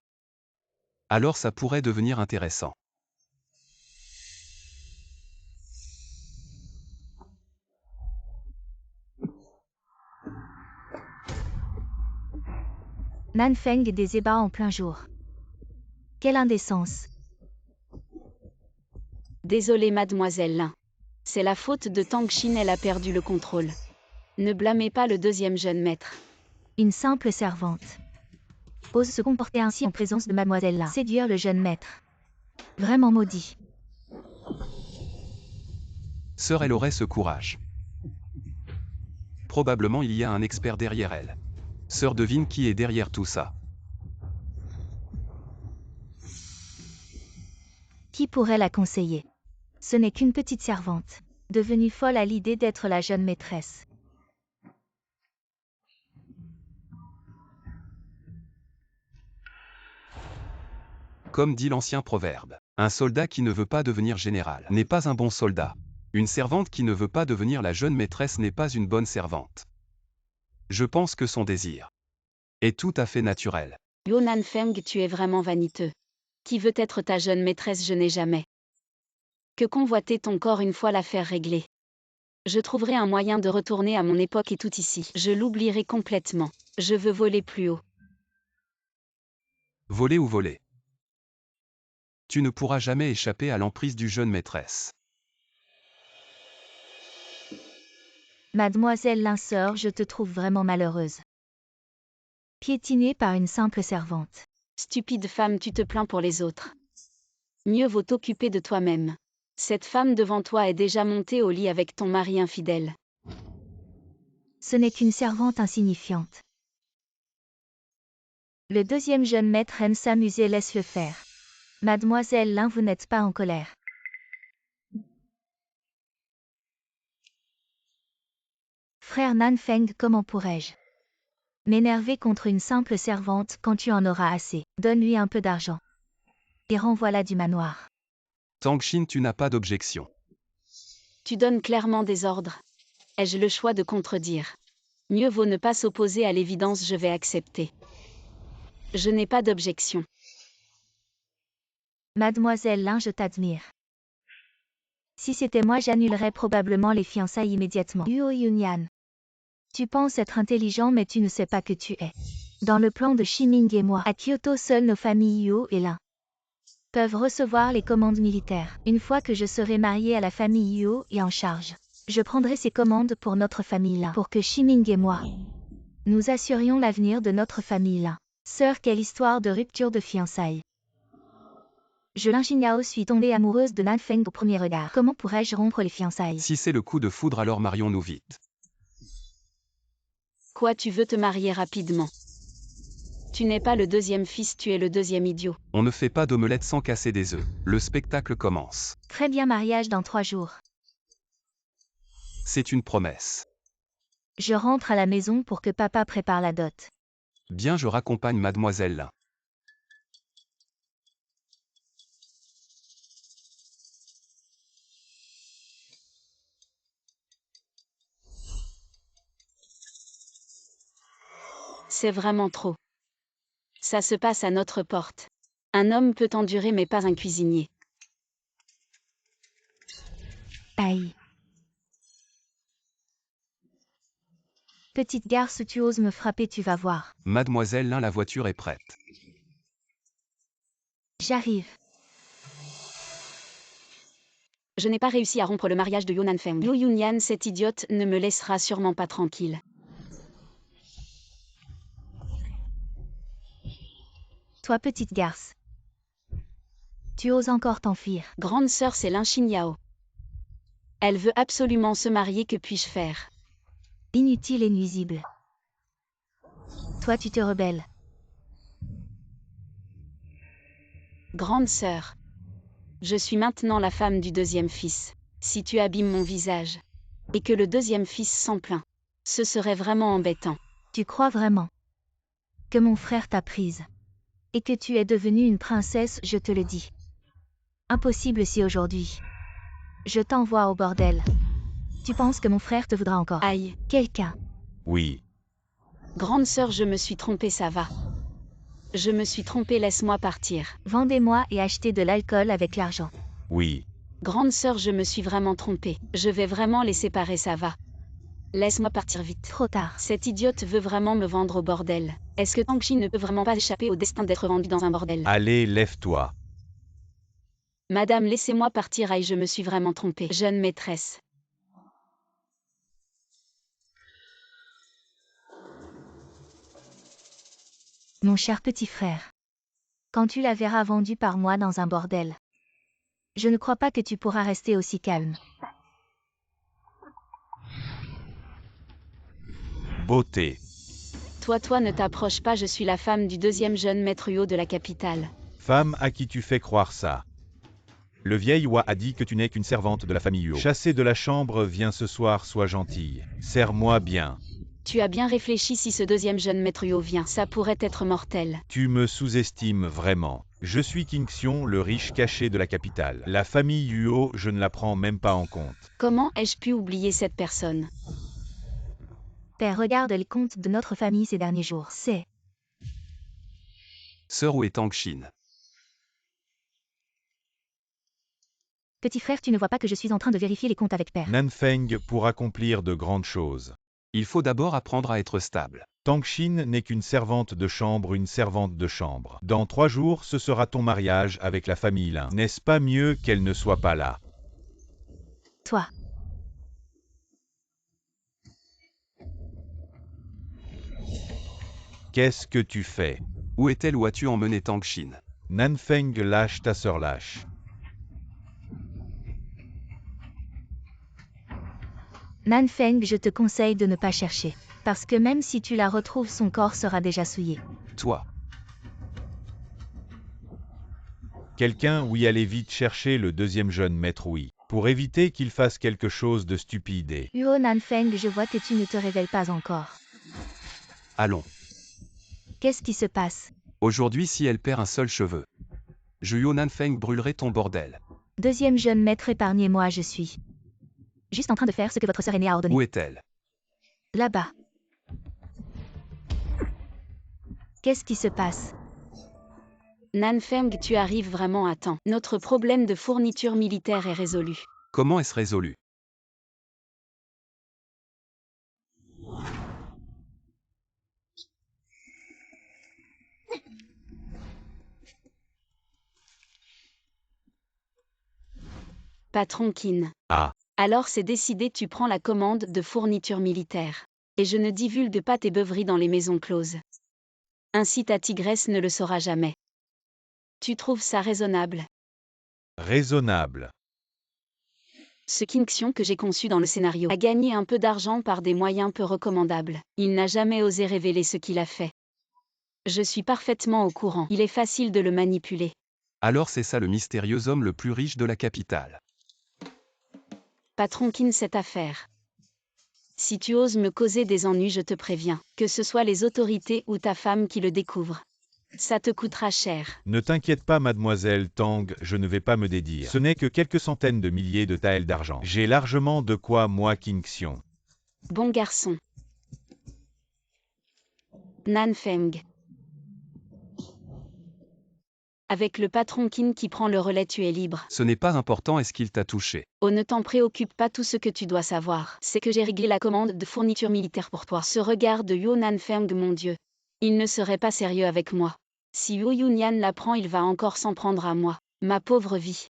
Alors ça pourrait devenir intéressant. Nan Feng et des ébats en plein jour. Quelle indécence. Désolée, mademoiselle Lin. C'est la faute de Tang Xin, elle a perdu le contrôle. Ne blâmez pas le deuxième jeune maître. Une simple servante. Ose se comporter ainsi en présence de mademoiselle Lin. Séduire le jeune maître. Vraiment maudit. Sœur, elle aurait ce courage. Probablement il y a un expert derrière elle. Sœur, devine qui est derrière tout ça. Qui pourrait la conseiller? Ce n'est qu'une petite servante, devenue folle à l'idée d'être la jeune maîtresse. Comme dit l'ancien proverbe, un soldat qui ne veut pas devenir général n'est pas un bon soldat. Une servante qui ne veut pas devenir la jeune maîtresse n'est pas une bonne servante. Je pense que son désir est tout à fait naturel. Yonan Feng, tu es vraiment vaniteux. Qui veut être ta jeune maîtresse? Je n'ai jamais que convoiter ton corps une fois l'affaire réglée. Je trouverai un moyen de retourner à mon époque et tout ici. Je l'oublierai complètement. Je veux voler plus haut. Voler ou voler? Tu ne pourras jamais échapper à l'emprise du jeune maîtresse. Mademoiselle Lin, sœur, je te trouve vraiment malheureuse. Piétinée par une simple servante. Stupide femme, tu te plains pour les autres. Mieux vaut t'occuper de toi-même. Cette femme devant toi est déjà montée au lit avec ton mari infidèle. Ce n'est qu'une servante insignifiante. Le deuxième jeune maître aime s'amuser, laisse-le faire. Mademoiselle Lin, vous n'êtes pas en colère. Frère Nan Feng, comment pourrais-je m'énerver contre une simple servante quand tu en auras assez? Donne-lui un peu d'argent. Et renvoie-la du manoir. Tang Xin, tu n'as pas d'objection. Tu donnes clairement des ordres. Ai-je le choix de contredire? Mieux vaut ne pas s'opposer à l'évidence, je vais accepter. Je n'ai pas d'objection. Mademoiselle Lin, je t'admire. Si c'était moi, j'annulerais probablement les fiançailles immédiatement. Yu Yunyan. Tu penses être intelligent, mais tu ne sais pas que tu es. Dans le plan de Ximing et moi, à Kyoto, seules nos familles Yu et Lin peuvent recevoir les commandes militaires. Une fois que je serai mariée à la famille Yu et en charge, je prendrai ces commandes pour notre famille Lin, pour que Ximing et moi nous assurions l'avenir de notre famille Lin. Sœur, quelle histoire de rupture de fiançailles. Je Lin Xinyao suis tombée amoureuse de Nan Feng au premier regard. Comment pourrais-je rompre les fiançailles? Si c'est le coup de foudre, alors marions-nous vite. Quoi, tu veux te marier rapidement? Tu n'es pas le deuxième fils, tu es le deuxième idiot. On ne fait pas d'omelette sans casser des œufs. Le spectacle commence. Très bien, mariage dans 3 jours. C'est une promesse. Je rentre à la maison pour que papa prépare la dot. Bien, je raccompagne mademoiselle Lin. C'est vraiment trop. Ça se passe à notre porte. Un homme peut endurer mais pas un cuisinier. Aïe. Petite garce, tu oses me frapper, tu vas voir. Mademoiselle Lin, la voiture est prête. J'arrive. Je n'ai pas réussi à rompre le mariage de Yonan Feng. Yu Yunyan, cette idiote, ne me laissera sûrement pas tranquille. Toi, petite garce. Tu oses encore t'enfuir. Grande sœur, c'est Lin Xinyao. Elle veut absolument se marier, que puis-je faire? Inutile et nuisible. Toi, tu te rebelles. Grande sœur. Je suis maintenant la femme du deuxième fils. Si tu abîmes mon visage, et que le deuxième fils s'en plaint, Ce serait vraiment embêtant. Tu crois vraiment que mon frère t'a prise et que tu es devenue une princesse, je te le dis. Impossible si aujourd'hui je t'envoie au bordel. Tu penses que mon frère te voudra encore? Aïe. Quelqu'un. Oui. Grande sœur, je me suis trompée, ça va. Je me suis trompée, laisse-moi partir. Vendez-moi et achetez de l'alcool avec l'argent. Oui. Grande sœur, je me suis vraiment trompée. Je vais vraiment les séparer, ça va. Laisse-moi partir vite. Trop tard. Cette idiote veut vraiment me vendre au bordel. Est-ce que Tang-Shin ne peut vraiment pas échapper au destin d'être vendu dans un bordel? Allez, lève-toi. Madame, laissez-moi partir, aïe, je me suis vraiment trompée. Jeune maîtresse. Mon cher petit frère. Quand tu la verras vendue par moi dans un bordel, je ne crois pas que tu pourras rester aussi calme. Beauté. Toi, ne t'approche pas, je suis la femme du deuxième jeune maître Huo de la capitale. Femme à qui tu fais croire ça. Le vieil Hua a dit que tu n'es qu'une servante de la famille Huo. Chassée de la chambre, viens ce soir, sois gentille. Serre-moi bien. Tu as bien réfléchi, si ce deuxième jeune maître Huo vient, ça pourrait être mortel. Tu me sous-estimes vraiment. Je suis King Xion, le riche caché de la capitale. La famille Huo, je ne la prends même pas en compte. Comment ai-je pu oublier cette personne? Père, regarde les comptes de notre famille ces derniers jours. C'est Sœur, où est Tang-Shin? Petit frère, tu ne vois pas que je suis en train de vérifier les comptes avec Père. Nanfeng pour accomplir de grandes choses. Il faut d'abord apprendre à être stable. Tang-Shin n'est qu'une servante de chambre, une servante de chambre. Dans 3 jours, ce sera ton mariage avec la famille Lin. N'est-ce pas mieux qu'elle ne soit pas là? Toi. Qu'est-ce que tu fais? Où est-elle? Où as-tu emmené Tang-Shin? Nanfeng, lâche ta sœur, lâche. Nanfeng, je te conseille de ne pas chercher. Parce que même si tu la retrouves, son corps sera déjà souillé. Toi. Quelqu'un, oui, allez vite chercher le deuxième jeune maître, oui. Pour éviter qu'il fasse quelque chose de stupide. Huo Nanfeng, je vois que tu ne te révèles pas encore. Allons. Qu'est-ce qui se passe? Aujourd'hui, si elle perd un seul cheveu, Juyo Nanfeng brûlerait ton bordel. Deuxième jeune maître, épargnez-moi, je suis juste en train de faire ce que votre sœur aînée a ordonné. Où est-elle? Là-bas. Qu'est-ce qui se passe? Nanfeng, tu arrives vraiment à temps. Notre problème de fourniture militaire est résolu. Comment est-ce résolu? Patron Qin. Ah. Alors c'est décidé, tu prends la commande de fourniture militaire. Et je ne divulgue pas tes beuveries dans les maisons closes. Ainsi ta tigresse ne le saura jamais. Tu trouves ça raisonnable? Raisonnable. Ce King Xion que j'ai conçu dans le scénario a gagné un peu d'argent par des moyens peu recommandables. Il n'a jamais osé révéler ce qu'il a fait. Je suis parfaitement au courant. Il est facile de le manipuler. Alors c'est ça le mystérieux homme le plus riche de la capitale. Patron Qin, cette affaire. Si tu oses me causer des ennuis, je te préviens, que ce soit les autorités ou ta femme qui le découvrent. Ça te coûtera cher. Ne t'inquiète pas, mademoiselle Tang, je ne vais pas me dédire. Ce n'est que quelques centaines de milliers de taels d'argent. J'ai largement de quoi, moi, King Xion. Bon garçon. Nanfeng. Avec le patron Qin qui prend le relais, tu es libre. Ce n'est pas important, est-ce qu'il t'a touché? Oh, ne t'en préoccupe pas, tout ce que tu dois savoir, c'est que j'ai réglé la commande de fourniture militaire pour toi. Ce regard de Huo Nanfeng, mon Dieu. Il ne serait pas sérieux avec moi. Si Huo Yunyan l'apprend, il va encore s'en prendre à moi. Ma pauvre vie.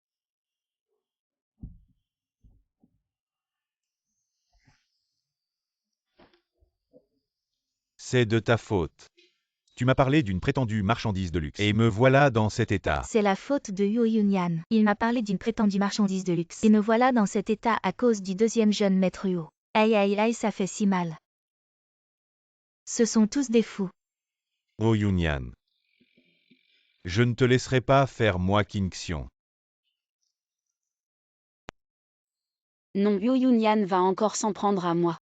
C'est de ta faute. Tu m'as parlé d'une prétendue marchandise de luxe. Et me voilà dans cet état. C'est la faute de Huo Yunyan. Il m'a parlé d'une prétendue marchandise de luxe. Et me voilà dans cet état à cause du deuxième jeune maître Huo. Aïe aïe aïe, ça fait si mal. Ce sont tous des fous. Oh Yunyan. Je ne te laisserai pas faire moi King Xion. Non, Huo Yunyan va encore s'en prendre à moi.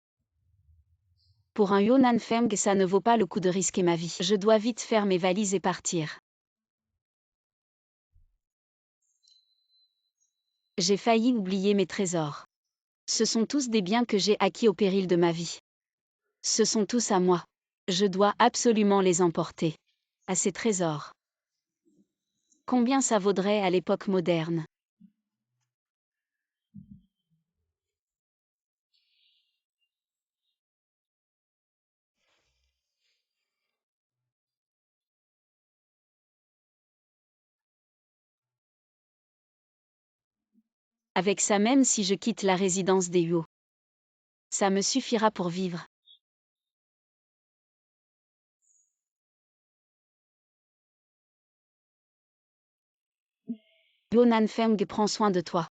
Pour un Yuan Feng, ça ne vaut pas le coup de risquer ma vie. Je dois vite faire mes valises et partir. J'ai failli oublier mes trésors. Ce sont tous des biens que j'ai acquis au péril de ma vie. Ce sont tous à moi. Je dois absolument les emporter. À ces trésors. Combien ça vaudrait à l'époque moderne? Avec ça, même si je quitte la résidence des Huo, ça me suffira pour vivre. Yuan Feng prend soin de toi.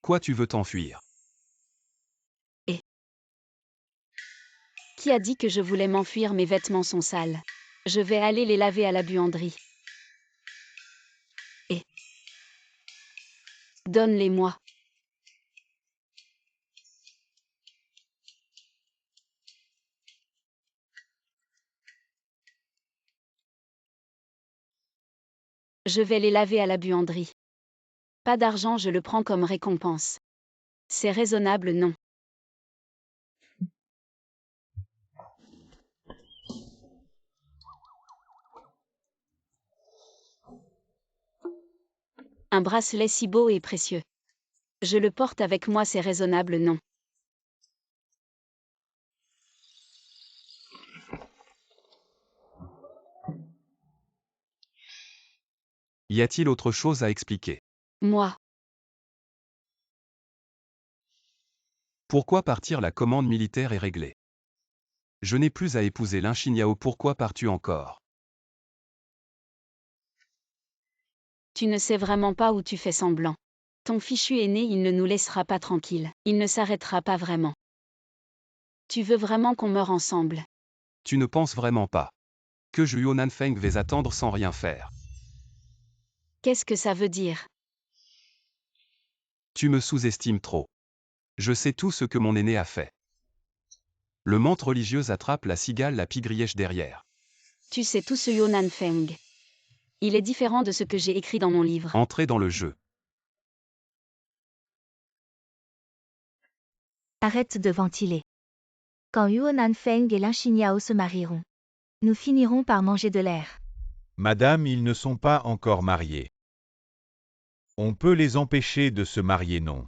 Quoi, tu veux t'enfuir? Qui a dit que je voulais m'enfuir? Mes vêtements sont sales. Je vais aller les laver à la buanderie. Et donne-les-moi. Je vais les laver à la buanderie. Pas d'argent, je le prends comme récompense. C'est raisonnable, non? Un bracelet si beau et précieux. Je le porte avec moi, c'est raisonnable, non? Y a-t-il autre chose à expliquer? Moi, Pourquoi partir? La commande militaire est réglée. Je n'ai plus à épouser Lin Xinyao. Pourquoi pars-tu encore? tu ne sais vraiment pas où tu fais semblant. Ton fichu aîné, il ne nous laissera pas tranquilles. Il ne s'arrêtera pas vraiment. Tu veux vraiment qu'on meure ensemble? Tu ne penses vraiment pas que je Yuan Feng vais attendre sans rien faire? Qu'est-ce que ça veut dire? Tu me sous-estimes trop. Je sais tout ce que mon aîné a fait. Le mantre religieux attrape la cigale, la pigrièche derrière. Tu sais tout ce Yuan Feng. Il est différent de ce que j'ai écrit dans mon livre. Entrez dans le jeu. Arrête de ventiler. Quand Yuan Feng et Lin Xinyao se marieront, nous finirons par manger de l'air. Madame, ils ne sont pas encore mariés. On peut les empêcher de se marier, non?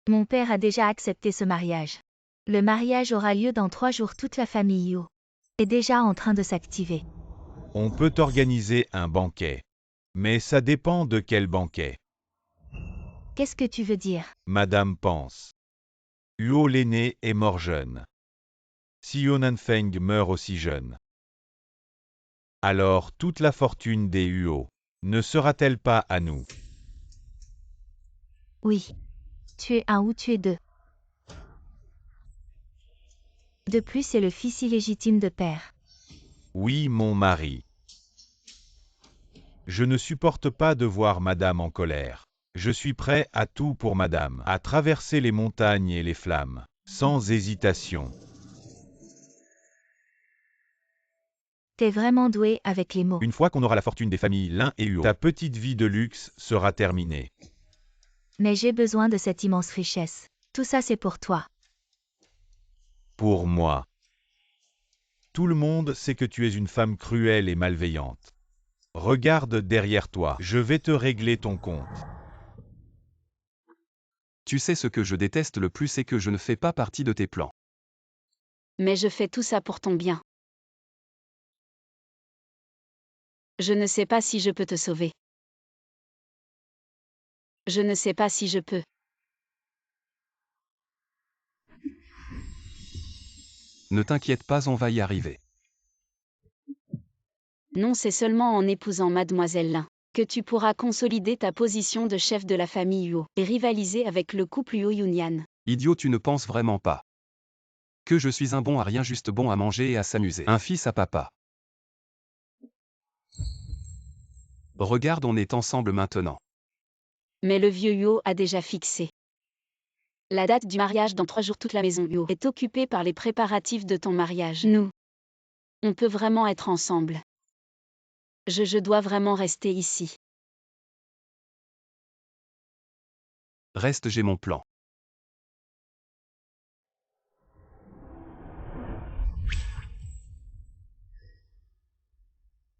Mon père a déjà accepté ce mariage. Le mariage aura lieu dans 3 jours. Toute la famille Yu est déjà en train de s'activer. On peut organiser un banquet. Mais ça dépend de quel banquet. Qu'est-ce que tu veux dire? Madame pense. Huo l'aîné est mort jeune. Si Yuan Feng meurt aussi jeune, alors toute la fortune des Huo ne sera-t-elle pas à nous? Oui. Tu es un ou tu es deux. De plus, c'est le fils illégitime de père. Oui, mon mari. Je ne supporte pas de voir Madame en colère. Je suis prêt à tout pour Madame, à traverser les montagnes et les flammes, sans hésitation. T'es vraiment doué avec les mots. Une fois qu'on aura la fortune des familles Lin et Huo, ta petite vie de luxe sera terminée. Mais j'ai besoin de cette immense richesse. Tout ça c'est pour toi. Pour moi. Tout le monde sait que tu es une femme cruelle et malveillante. Regarde derrière toi, je vais te régler ton compte. Tu sais ce que je déteste le plus, c'est que je ne fais pas partie de tes plans. Mais je fais tout ça pour ton bien. Je ne sais pas si je peux te sauver. Je ne sais pas si je peux. Ne t'inquiète pas, on va y arriver. Non, c'est seulement en épousant Mademoiselle Lin que tu pourras consolider ta position de chef de la famille Huo et rivaliser avec le couple Huo Yunyan. Idiot, tu ne penses vraiment pas Que je suis un bon à rien, juste bon à manger et à s'amuser. Un fils à papa. Regarde, on est ensemble maintenant. Mais le vieux Yo a déjà fixé la date du mariage dans 3 jours. Toute la maison Yo est occupée par les préparatifs de ton mariage. On peut vraiment être ensemble. Je dois vraiment rester ici. Reste, j'ai mon plan.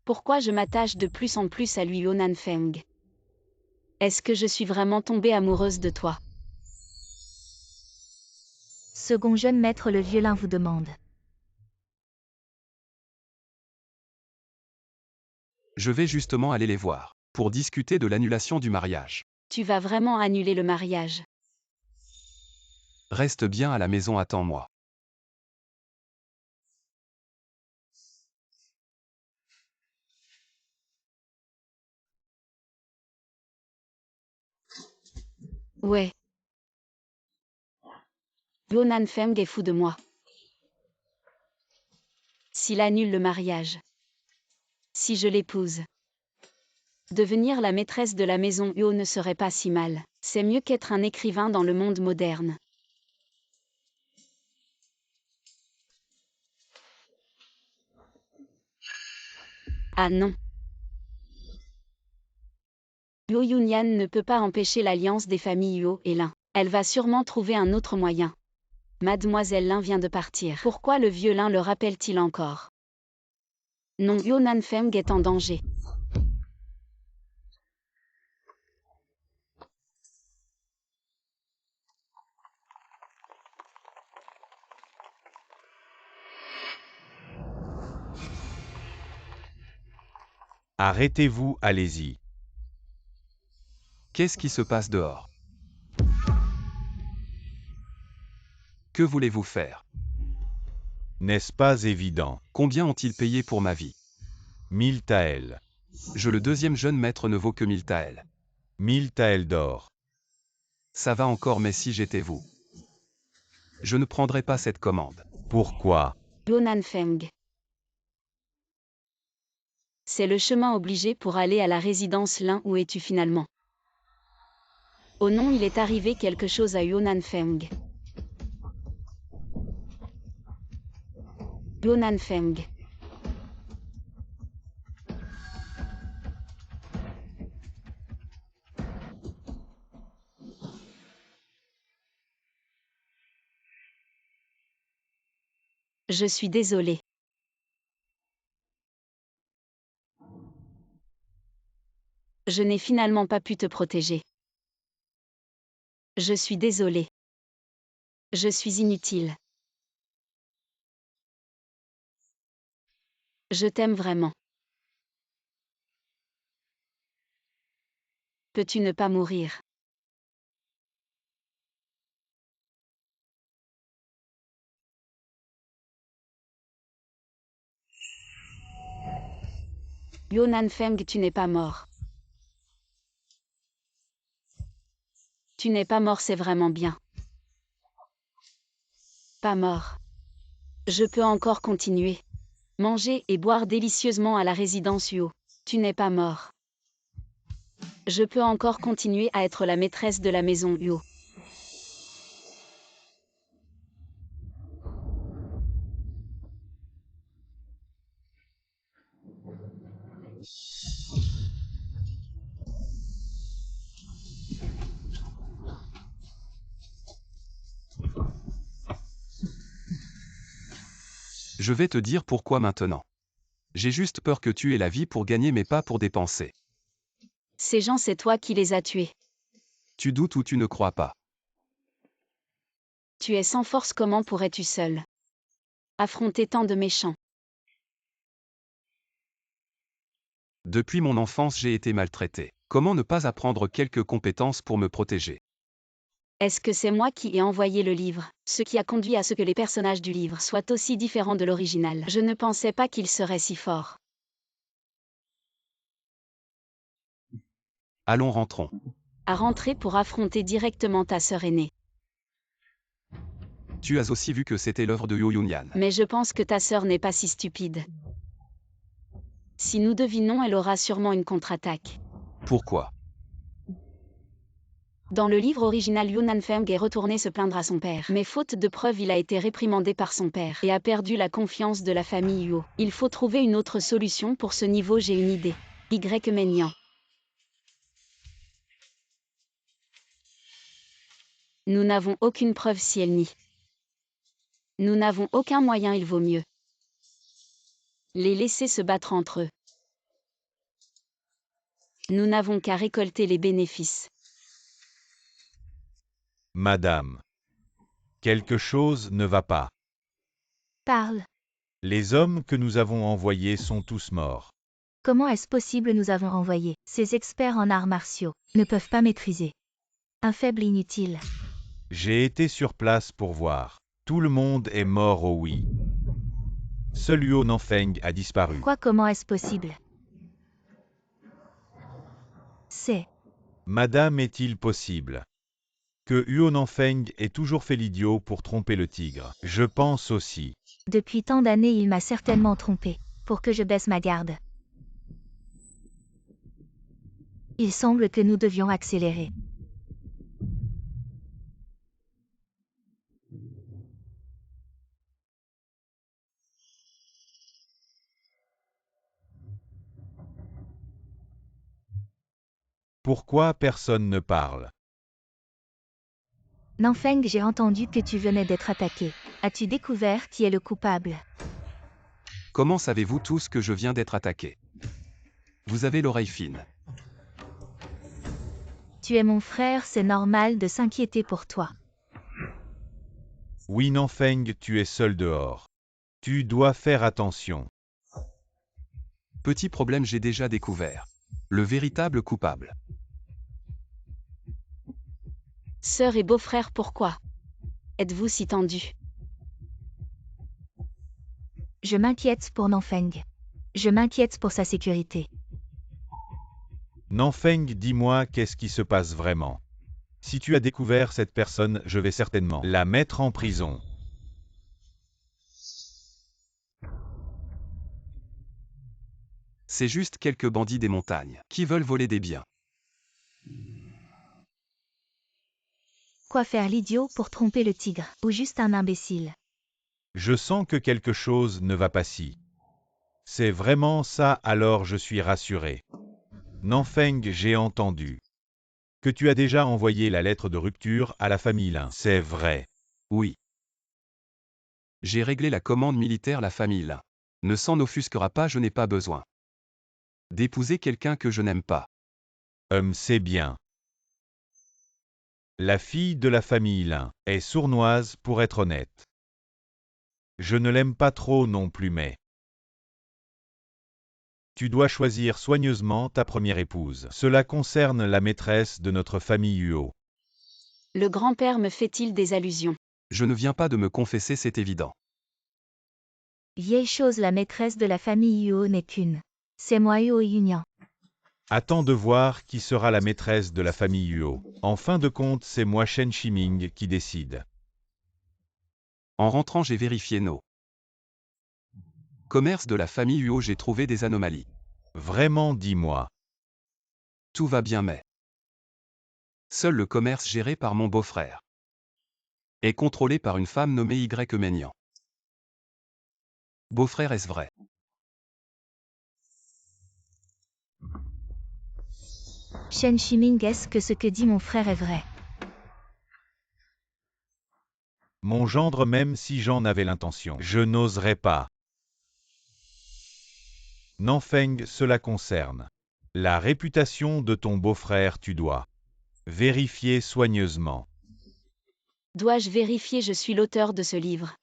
Pourquoi je m'attache de plus en plus à lui, Yo Nanfeng? Est-ce que je suis vraiment tombée amoureuse de toi? Second jeune maître, le violin vous demande. Je vais justement aller les voir, pour discuter de l'annulation du mariage. Tu vas vraiment annuler le mariage? Reste bien à la maison, attends-moi. Ouais. Yo Nanfeng est fou de moi. S'il annule le mariage. Si je l'épouse. Devenir la maîtresse de la maison Yo ne serait pas si mal. C'est mieux qu'être un écrivain dans le monde moderne. Ah non. Yo Yunyan ne peut pas empêcher l'alliance des familles Yo et Lin. Elle va sûrement trouver un autre moyen. Mademoiselle Lin vient de partir. Pourquoi le vieux Lin le rappelle-t-il encore? Non, Yo Nanfeng est en danger. Arrêtez-vous, allez-y. Qu'est-ce qui se passe dehors? Que voulez-vous faire? N'est-ce pas évident? Combien ont-ils payé pour ma vie? 1000 taels. Le deuxième jeune maître ne vaut que 1000 taels. 1000 taels d'or. Ça va encore, mais si j'étais vous, je ne prendrais pas cette commande. Pourquoi? Yo Nanfeng. C'est le chemin obligé pour aller à la résidence Lin. Où es-tu finalement? Oh non, il est arrivé quelque chose à Yo Nanfeng. Yo Nanfeng. Je suis désolée. Je n'ai finalement pas pu te protéger. Je suis désolée. Je suis inutile. Je t'aime vraiment. Peux-tu ne pas mourir? Yo Nanfeng, tu n'es pas mort. Tu n'es pas mort, c'est vraiment bien. Pas mort. Je peux encore continuer. Manger et boire délicieusement à la résidence Yo. Tu n'es pas mort. Je peux encore continuer à être la maîtresse de la maison Yo. Je vais te dire pourquoi maintenant. J'ai juste peur que tu aies la vie pour gagner mais pas pour dépenser. Ces gens, c'est toi qui les as tués. Tu doutes ou tu ne crois pas. Tu es sans force, comment pourrais-tu seul affronter tant de méchants? Depuis mon enfance, j'ai été maltraité. Comment ne pas apprendre quelques compétences pour me protéger? Est-ce que c'est moi qui ai envoyé le livre, ce qui a conduit à ce que les personnages du livre soient aussi différents de l'original? Je ne pensais pas qu'ils seraient si forts. Allons, rentrons. À rentrer pour affronter directement ta sœur aînée. Tu as aussi vu que c'était l'œuvre de Yu Yunyan. Mais je pense que ta sœur n'est pas si stupide. Si nous devinons, elle aura sûrement une contre-attaque. Pourquoi? Dans le livre original, Yu Nanfeng est retourné se plaindre à son père. Mais faute de preuves, il a été réprimandé par son père et a perdu la confiance de la famille Yuo. Il faut trouver une autre solution pour ce niveau, j'ai une idée. Y Maignan. Nous n'avons aucune preuve si elle nie. Nous n'avons aucun moyen, il vaut mieux les laisser se battre entre eux. Nous n'avons qu'à récolter les bénéfices. Madame. Quelque chose ne va pas. Parle. Les hommes que nous avons envoyés sont tous morts. Comment est-ce possible nous avons envoyé? Ces experts en arts martiaux ne peuvent pas maîtriser. Un faible inutile. J'ai été sur place pour voir. Tout le monde est mort au oui. Seul Yu Nanfeng a disparu. Quoi, comment est-ce possible? C'est... Madame, est-il possible que Yu Nanfeng ait toujours fait l'idiot pour tromper le tigre? Je pense aussi. Depuis tant d'années, il m'a certainement trompé, pour que je baisse ma garde. Il semble que nous devions accélérer. Pourquoi personne ne parle? Nanfeng, j'ai entendu que tu venais d'être attaqué. As-tu découvert qui est le coupable? Comment savez-vous tous que je viens d'être attaqué? Vous avez l'oreille fine. Tu es mon frère, c'est normal de s'inquiéter pour toi. Oui, Nanfeng, tu es seul dehors. Tu dois faire attention. Petit problème, j'ai déjà découvert. Le véritable coupable. Sœur et beau-frère, pourquoi êtes-vous si tendus? Je m'inquiète pour Nanfeng. Je m'inquiète pour sa sécurité. Nanfeng, dis-moi qu'est-ce qui se passe vraiment. Si tu as découvert cette personne, je vais certainement la mettre en prison. C'est juste quelques bandits des montagnes qui veulent voler des biens. Quoi, faire l'idiot pour tromper le tigre, ou juste un imbécile? Je sens que quelque chose ne va pas si. C'est vraiment ça, alors je suis rassuré. Nanfeng, j'ai entendu que tu as déjà envoyé la lettre de rupture à la famille Lin. C'est vrai. Oui. J'ai réglé la commande militaire, la famille Lin ne s'en offusquera pas, je n'ai pas besoin d'épouser quelqu'un que je n'aime pas. C'est bien. La fille de la famille Lin est sournoise, pour être honnête. Je ne l'aime pas trop non plus, mais tu dois choisir soigneusement ta première épouse. Cela concerne la maîtresse de notre famille Yuo. Le grand-père me fait-il des allusions? Je ne viens pas de me confesser, c'est évident. Vieille chose, la maîtresse de la famille Yuo n'est qu'une. C'est moi, Yuo Yunyan. Attends de voir qui sera la maîtresse de la famille Yuo. En fin de compte, c'est moi Shen Shiming qui décide. En rentrant, j'ai vérifié nos commerces de la famille Huo, j'ai trouvé des anomalies. Vraiment, dis-moi. Tout va bien, mais seul le commerce géré par mon beau-frère est contrôlé par une femme nommée Y Maignan. Beau-frère, est-ce vrai? Shen Shiming, est-ce que ce que dit mon frère est vrai? Mon gendre, même si j'en avais l'intention, je n'oserais pas. Nanfeng, cela concerne la réputation de ton beau-frère, tu dois vérifier soigneusement. Dois-je vérifier? Je suis l'auteur de ce livre.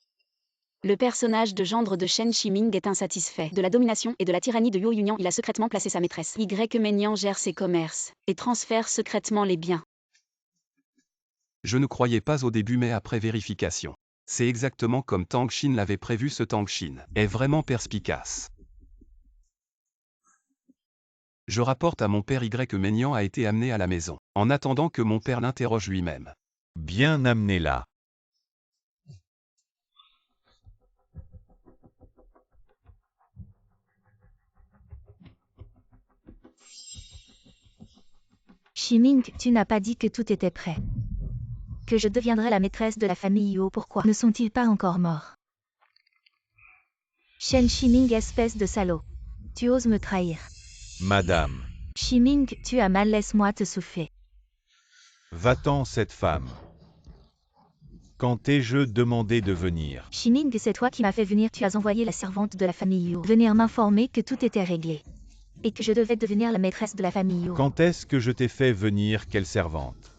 Le personnage de gendre de Shen Shiming est insatisfait de la domination et de la tyrannie de Yu Yunyan. Il a secrètement placé sa maîtresse. Y Maignan gère ses commerces et transfère secrètement les biens. Je ne croyais pas au début, mais après vérification, c'est exactement comme Tang Xin l'avait prévu. Ce Tang Xin est vraiment perspicace. Je rapporte à mon père. Y Maignan a été amené à la maison, en attendant que mon père l'interroge lui-même. Bien amené là. Shiming, tu n'as pas dit que tout était prêt. Que je deviendrais la maîtresse de la famille Yuo, pourquoi ne sont-ils pas encore morts? Shen Shiming, espèce de salaud. Tu oses me trahir. Madame. Shiming, tu as mal, laisse-moi te souffler. Va-t'en cette femme. Quand t'ai-je demandé de venir? Shiming, c'est toi qui m'as fait venir, tu as envoyé la servante de la famille Yuo venir m'informer que tout était réglé. Et que je devais devenir la maîtresse de la famille Yuo. Quand est-ce que je t'ai fait venir, quelle servante?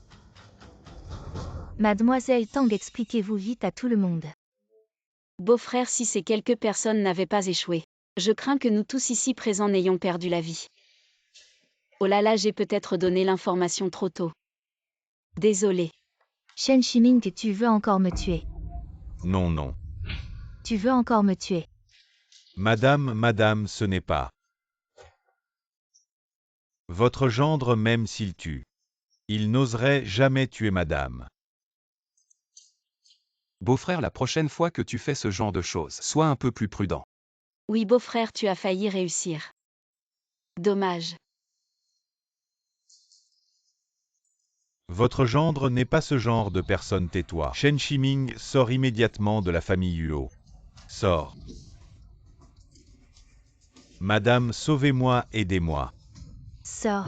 Mademoiselle Tang, expliquez-vous vite à tout le monde. Beau-frère, si ces quelques personnes n'avaient pas échoué, je crains que nous tous ici présents n'ayons perdu la vie. Oh là là, j'ai peut-être donné l'information trop tôt. Désolé. Shen Shiming, tu veux encore me tuer? Non, non. Tu veux encore me tuer? Madame, ce n'est pas. Votre gendre, même s'il tue, il n'oserait jamais tuer madame. Beau-frère, la prochaine fois que tu fais ce genre de choses, sois un peu plus prudent. Oui, beau-frère, tu as failli réussir. Dommage. Votre gendre n'est pas ce genre de personne, tais-toi. Shen Shiming, sors immédiatement de la famille Yuo. Sors. Madame, sauvez-moi, aidez-moi. Sors.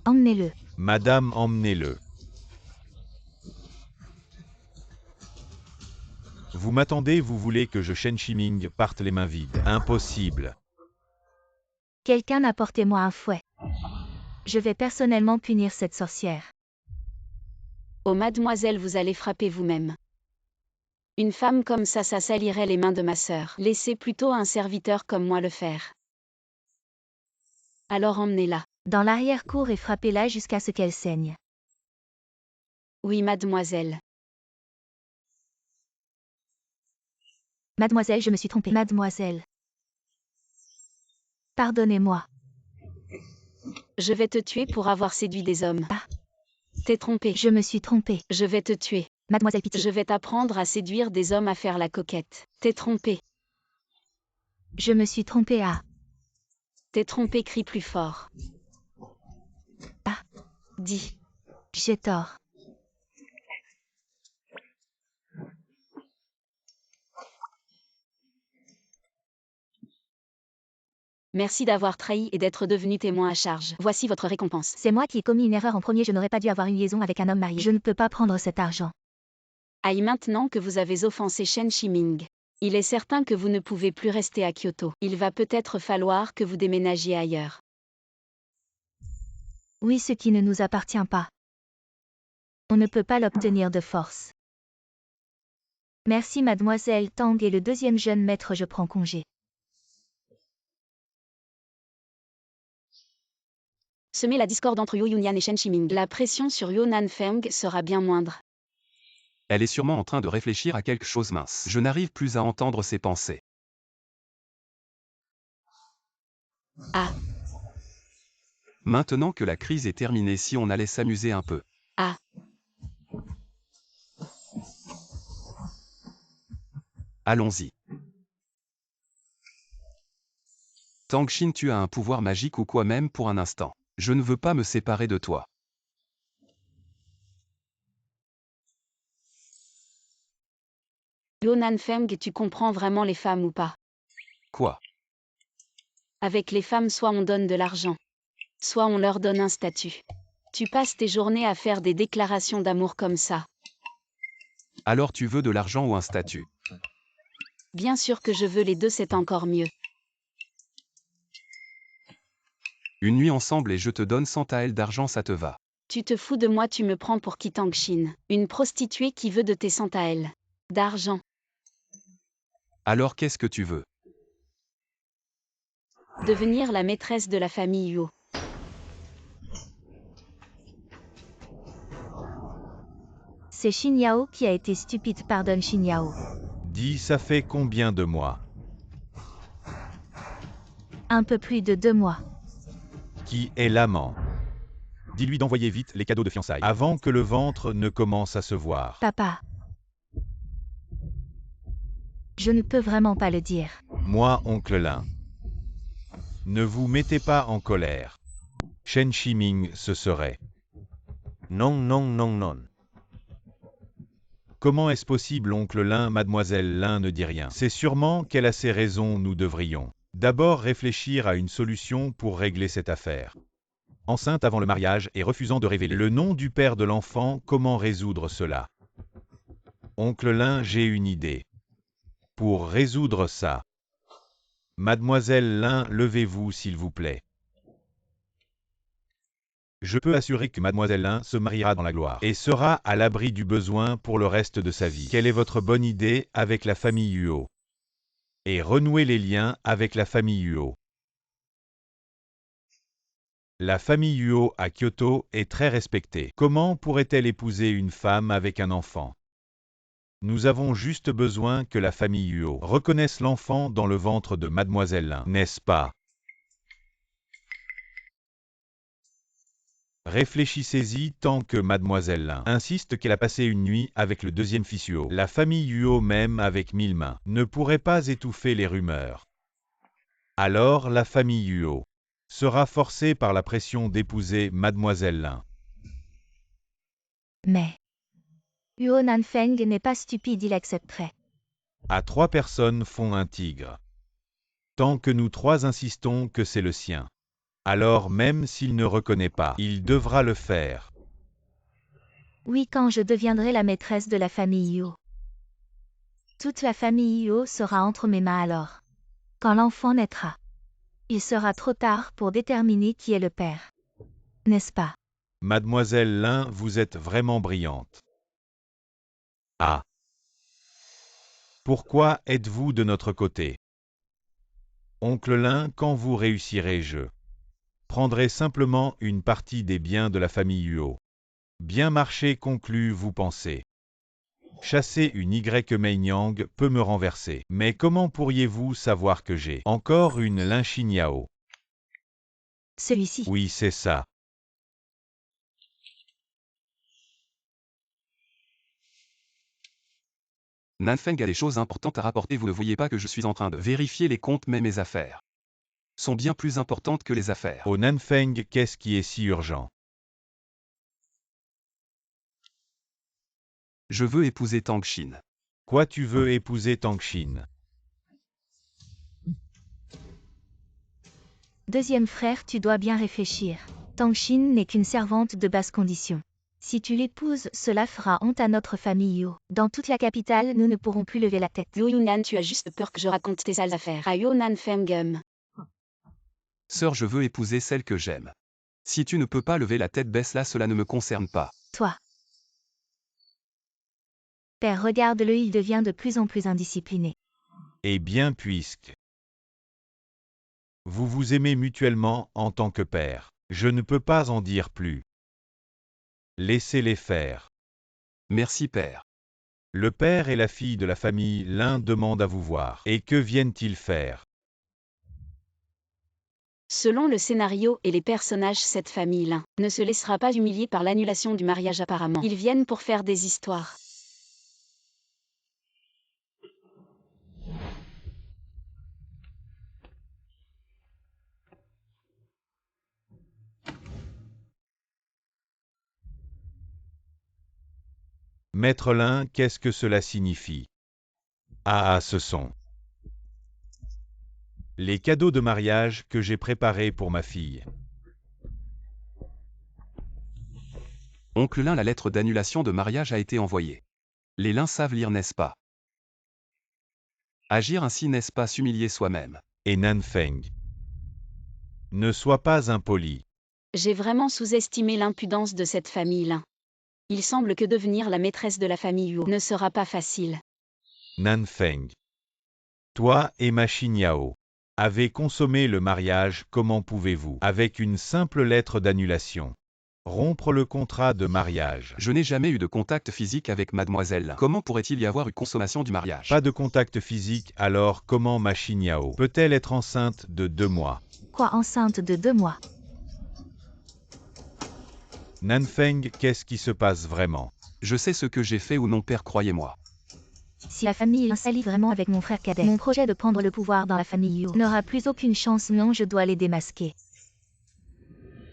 Emmenez-le. Madame, emmenez-le. Vous m'attendez, vous voulez que je Shen Shiming parte les mains vides. Impossible. Quelqu'un apportez-moi un fouet. Je vais personnellement punir cette sorcière. Oh mademoiselle, vous allez frapper vous-même. Une femme comme ça salirait les mains de ma sœur. Laissez plutôt un serviteur comme moi le faire. Alors emmenez-la. Dans l'arrière-cour et frappez-la jusqu'à ce qu'elle saigne. Oui, mademoiselle. Mademoiselle, je me suis trompée. Mademoiselle. Pardonnez-moi. Je vais te tuer pour avoir séduit des hommes. Ah. T'es trompée. Je me suis trompée. Je vais te tuer. Mademoiselle, pitié. Je vais t'apprendre à séduire des hommes, à faire la coquette. T'es trompée. Je me suis trompée à... T'es trompée, crie plus fort. Ah. Dis. J'ai tort. Merci d'avoir trahi et d'être devenu témoin à charge. Voici votre récompense. C'est moi qui ai commis une erreur en premier, je n'aurais pas dû avoir une liaison avec un homme marié. Je ne peux pas prendre cet argent. Aïe, maintenant que vous avez offensé Shen Shiming, il est certain que vous ne pouvez plus rester à Kyoto. Il va peut-être falloir que vous déménagiez ailleurs. Oui, ce qui ne nous appartient pas. On ne peut pas l'obtenir de force. Merci mademoiselle Tang et le deuxième jeune maître, je prends congé. Semer la discorde entre Yo Yunyan et Shen Shiming. La pression sur Yo Nanfeng sera bien moindre. Elle est sûrement en train de réfléchir à quelque chose mince. Je n'arrive plus à entendre ses pensées. Ah. Maintenant que la crise est terminée, si on allait s'amuser un peu. Ah. Allons-y. Tang-Shin, tu as un pouvoir magique ou quoi, même pour un instant. Je ne veux pas me séparer de toi. Yo Nanfeng, tu comprends vraiment les femmes ou pas? Quoi? Avec les femmes, soit on donne de l'argent, soit on leur donne un statut. Tu passes tes journées à faire des déclarations d'amour comme ça. Alors tu veux de l'argent ou un statut? Bien sûr que je veux les deux, c'est encore mieux. Une nuit ensemble et je te donne 100 taels d'argent, ça te va? Tu te fous de moi, tu me prends pour qui, Tang-Shin? Une prostituée qui veut de tes 100 taels d'argent. Alors qu'est-ce que tu veux? Devenir la maîtresse de la famille Yuo. C'est Shin Yao qui a été stupide, pardonne Shin Yao. Dis, ça fait combien de mois? Un peu plus de 2 mois. Qui est l'amant? Dis-lui d'envoyer vite les cadeaux de fiançailles, avant que le ventre ne commence à se voir. Papa. Je ne peux vraiment pas le dire. Moi, oncle Lin. Ne vous mettez pas en colère. Chen Shiming, ce serait. Non, non, non, non. Comment est-ce possible, oncle Lin? Mademoiselle Lin ne dit rien. C'est sûrement qu'elle a ses raisons. Nous devrions d'abord réfléchir à une solution pour régler cette affaire. Enceinte avant le mariage et refusant de révéler le nom du père de l'enfant, comment résoudre cela? Oncle Lin, j'ai une idée. Pour résoudre ça. Mademoiselle Lin, levez-vous s'il vous plaît. Je peux assurer que Mademoiselle Lin se mariera dans la gloire et sera à l'abri du besoin pour le reste de sa vie. Quelle est votre bonne idée avec la famille Huo? Et renouer les liens avec la famille Huo. La famille Huo à Kyoto est très respectée. Comment pourrait-elle épouser une femme avec un enfant? Nous avons juste besoin que la famille Huo reconnaisse l'enfant dans le ventre de Mademoiselle Lin, n'est-ce pas? Réfléchissez-y tant que Mademoiselle Lin insiste qu'elle a passé une nuit avec le deuxième fils Huo. La famille Huo, même avec 1000 mains, ne pourrait pas étouffer les rumeurs. Alors la famille Huo sera forcée par la pression d'épouser Mademoiselle Lin. Mais Huo Nanfeng n'est pas stupide, il accepterait. À 3 personnes font un tigre. Tant que nous 3 insistons que c'est le sien. Alors même s'il ne reconnaît pas, il devra le faire. Oui, quand je deviendrai la maîtresse de la famille Huo. Toute la famille Huo sera entre mes mains alors. Quand l'enfant naîtra, il sera trop tard pour déterminer qui est le père. N'est-ce pas? Mademoiselle Lin, vous êtes vraiment brillante. Ah. Pourquoi êtes-vous de notre côté? Oncle Lin, quand vous réussirez, je prendrai simplement une partie des biens de la famille Huo. Bien marché conclu, vous pensez. Chasser une Y Meinyang peut me renverser. Mais comment pourriez-vous savoir que j'ai encore une Lin Xinyao? Celui-ci. Oui, c'est ça. Nanfeng a des choses importantes à rapporter. Vous ne voyez pas que je suis en train de vérifier les comptes, mais mes affaires sont bien plus importantes que les affaires. Au Nanfeng, qu'est-ce qui est si urgent? Je veux épouser Tang Xin. Quoi, tu veux épouser Tang Xin? Deuxième frère, tu dois bien réfléchir. Tang Xin n'est qu'une servante de basse condition. Si tu l'épouses, cela fera honte à notre famille Huo. Dans toute la capitale, nous ne pourrons plus lever la tête. Huo Yunnan, tu as juste peur que je raconte tes sales affaires à Huo Nanfeng. Sœur, je veux épouser celle que j'aime. Si tu ne peux pas lever la tête, baisse-la, cela ne me concerne pas. Toi. Père, regarde-le, il devient de plus en plus indiscipliné. Eh bien, puisque vous vous aimez mutuellement en tant que père, je ne peux pas en dire plus. Laissez-les faire. Merci, père. Le père et la fille de la famille Lin demandent à vous voir. Et que viennent-ils faire? Selon le scénario et les personnages, cette famille Lin ne se laissera pas humilier par l'annulation du mariage apparemment. Ils viennent pour faire des histoires. Maître Lin, qu'est-ce que cela signifie? Ah, ce sont les cadeaux de mariage que j'ai préparés pour ma fille. Oncle Lin, la lettre d'annulation de mariage a été envoyée. Les Lin savent lire, n'est-ce pas? Agir ainsi, n'est-ce pas s'humilier soi-même? Et Nanfeng, ne sois pas impoli. J'ai vraiment sous-estimé l'impudence de cette famille Lin. Il semble que devenir la maîtresse de la famille Huo ne sera pas facile. Nanfeng, toi et Ma Xinyao avez consommé le mariage, comment pouvez-vous, avec une simple lettre d'annulation, rompre le contrat de mariage? Je n'ai jamais eu de contact physique avec Mademoiselle Lin. Comment pourrait-il y avoir eu consommation du mariage? Pas de contact physique, alors comment Ma Xinyao peut-elle être enceinte de 2 mois? Quoi, enceinte de 2 mois? Nanfeng, qu'est-ce qui se passe vraiment? Je sais ce que j'ai fait ou non, père, croyez-moi. Si la famille Lin s'allie vraiment avec mon frère cadet, mon projet de prendre le pouvoir dans la famille Huo n'aura plus aucune chance. Non, je dois les démasquer.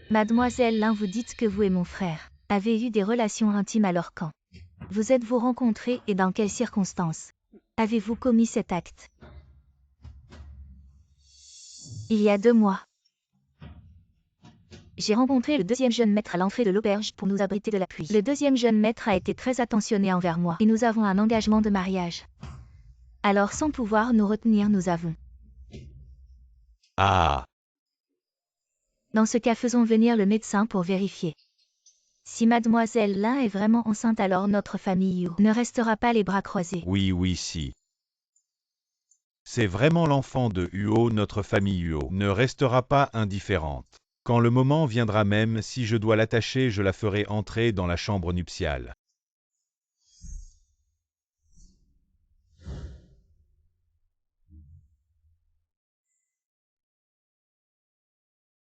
Mademoiselle Lin, vous dites que vous et mon frère avez eu des relations intimes alors quand vous êtes-vous rencontrés et dans quelles circonstances avez-vous commis cet acte? Il y a 2 mois. J'ai rencontré le deuxième jeune maître à l'entrée de l'auberge pour nous abriter de la pluie. Le deuxième jeune maître a été très attentionné envers moi et nous avons un engagement de mariage. Alors sans pouvoir nous retenir, nous avons. Ah, Dans ce cas, faisons venir le médecin pour vérifier. Si mademoiselle Lin est vraiment enceinte, alors notre famille Yu ne restera pas les bras croisés. oui, si. C'est vraiment l'enfant de Huo, notre famille Huo ne restera pas indifférente. Quand le moment viendra, même si je dois l'attacher, je la ferai entrer dans la chambre nuptiale.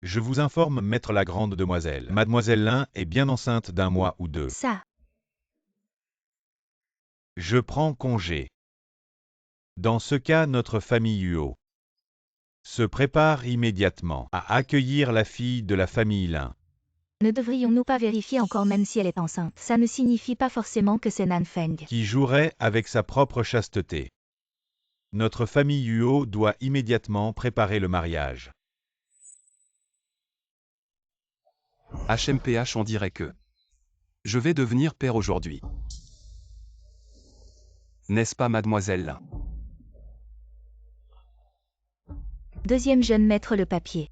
Je vous informe, maître la grande demoiselle. Mademoiselle Lin est bien enceinte d'1 mois ou 2. Ça, Je prends congé. Dans ce cas, notre famille Huo se prépare immédiatement à accueillir la fille de la famille Lin. ne devrions-nous pas vérifier encore même si elle est enceinte? Ça ne signifie pas forcément que c'est Nanfeng. Qui jouerait avec sa propre chasteté. Notre famille Huo doit immédiatement préparer le mariage. HMPH, on dirait que je vais devenir père aujourd'hui. N'est-ce pas, mademoiselle Lin? Deuxième jeune maître, le papier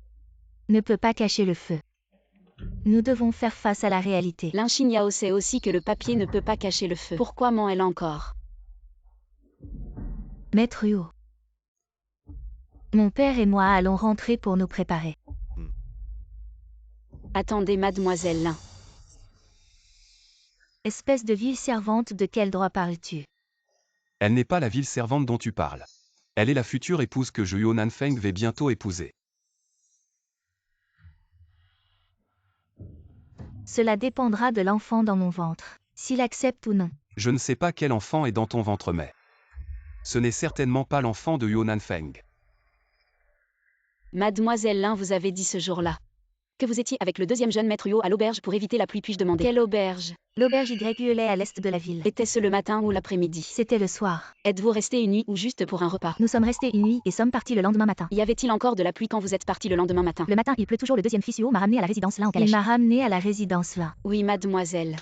ne peut pas cacher le feu. Nous devons faire face à la réalité. Lin Xinyao sait aussi que le papier ne peut pas cacher le feu. Pourquoi ment-elle encore? Maître Huo. Mon père et moi allons rentrer pour nous préparer. Attendez, mademoiselle Lin. Espèce de ville servante, de quel droit parles-tu? Elle n'est pas la ville servante dont tu parles. Elle est la future épouse que Huo Nanfeng va bientôt épouser. Cela dépendra de l'enfant dans mon ventre, s'il accepte ou non. Je ne sais pas quel enfant est dans ton ventre, mais ce n'est certainement pas l'enfant de Huo Nanfeng. Mademoiselle Lin, vous avez dit ce jour-là que vous étiez avec le deuxième jeune maître Huo à l'auberge pour éviter la pluie. Puis-je demander quelle auberge? L'auberge YUL est à l'est de la ville. Était-ce le matin ou l'après-midi? C'était le soir. Êtes-vous resté une nuit ou juste pour un repas? Nous sommes restés une nuit et sommes partis le lendemain matin. Y avait-il encore de la pluie quand vous êtes parti le lendemain matin? Le matin, il pleut toujours. Le deuxième fils Huo m'a ramené à la résidence là en calèche. Il m'a ramené à la résidence là. Oui, mademoiselle.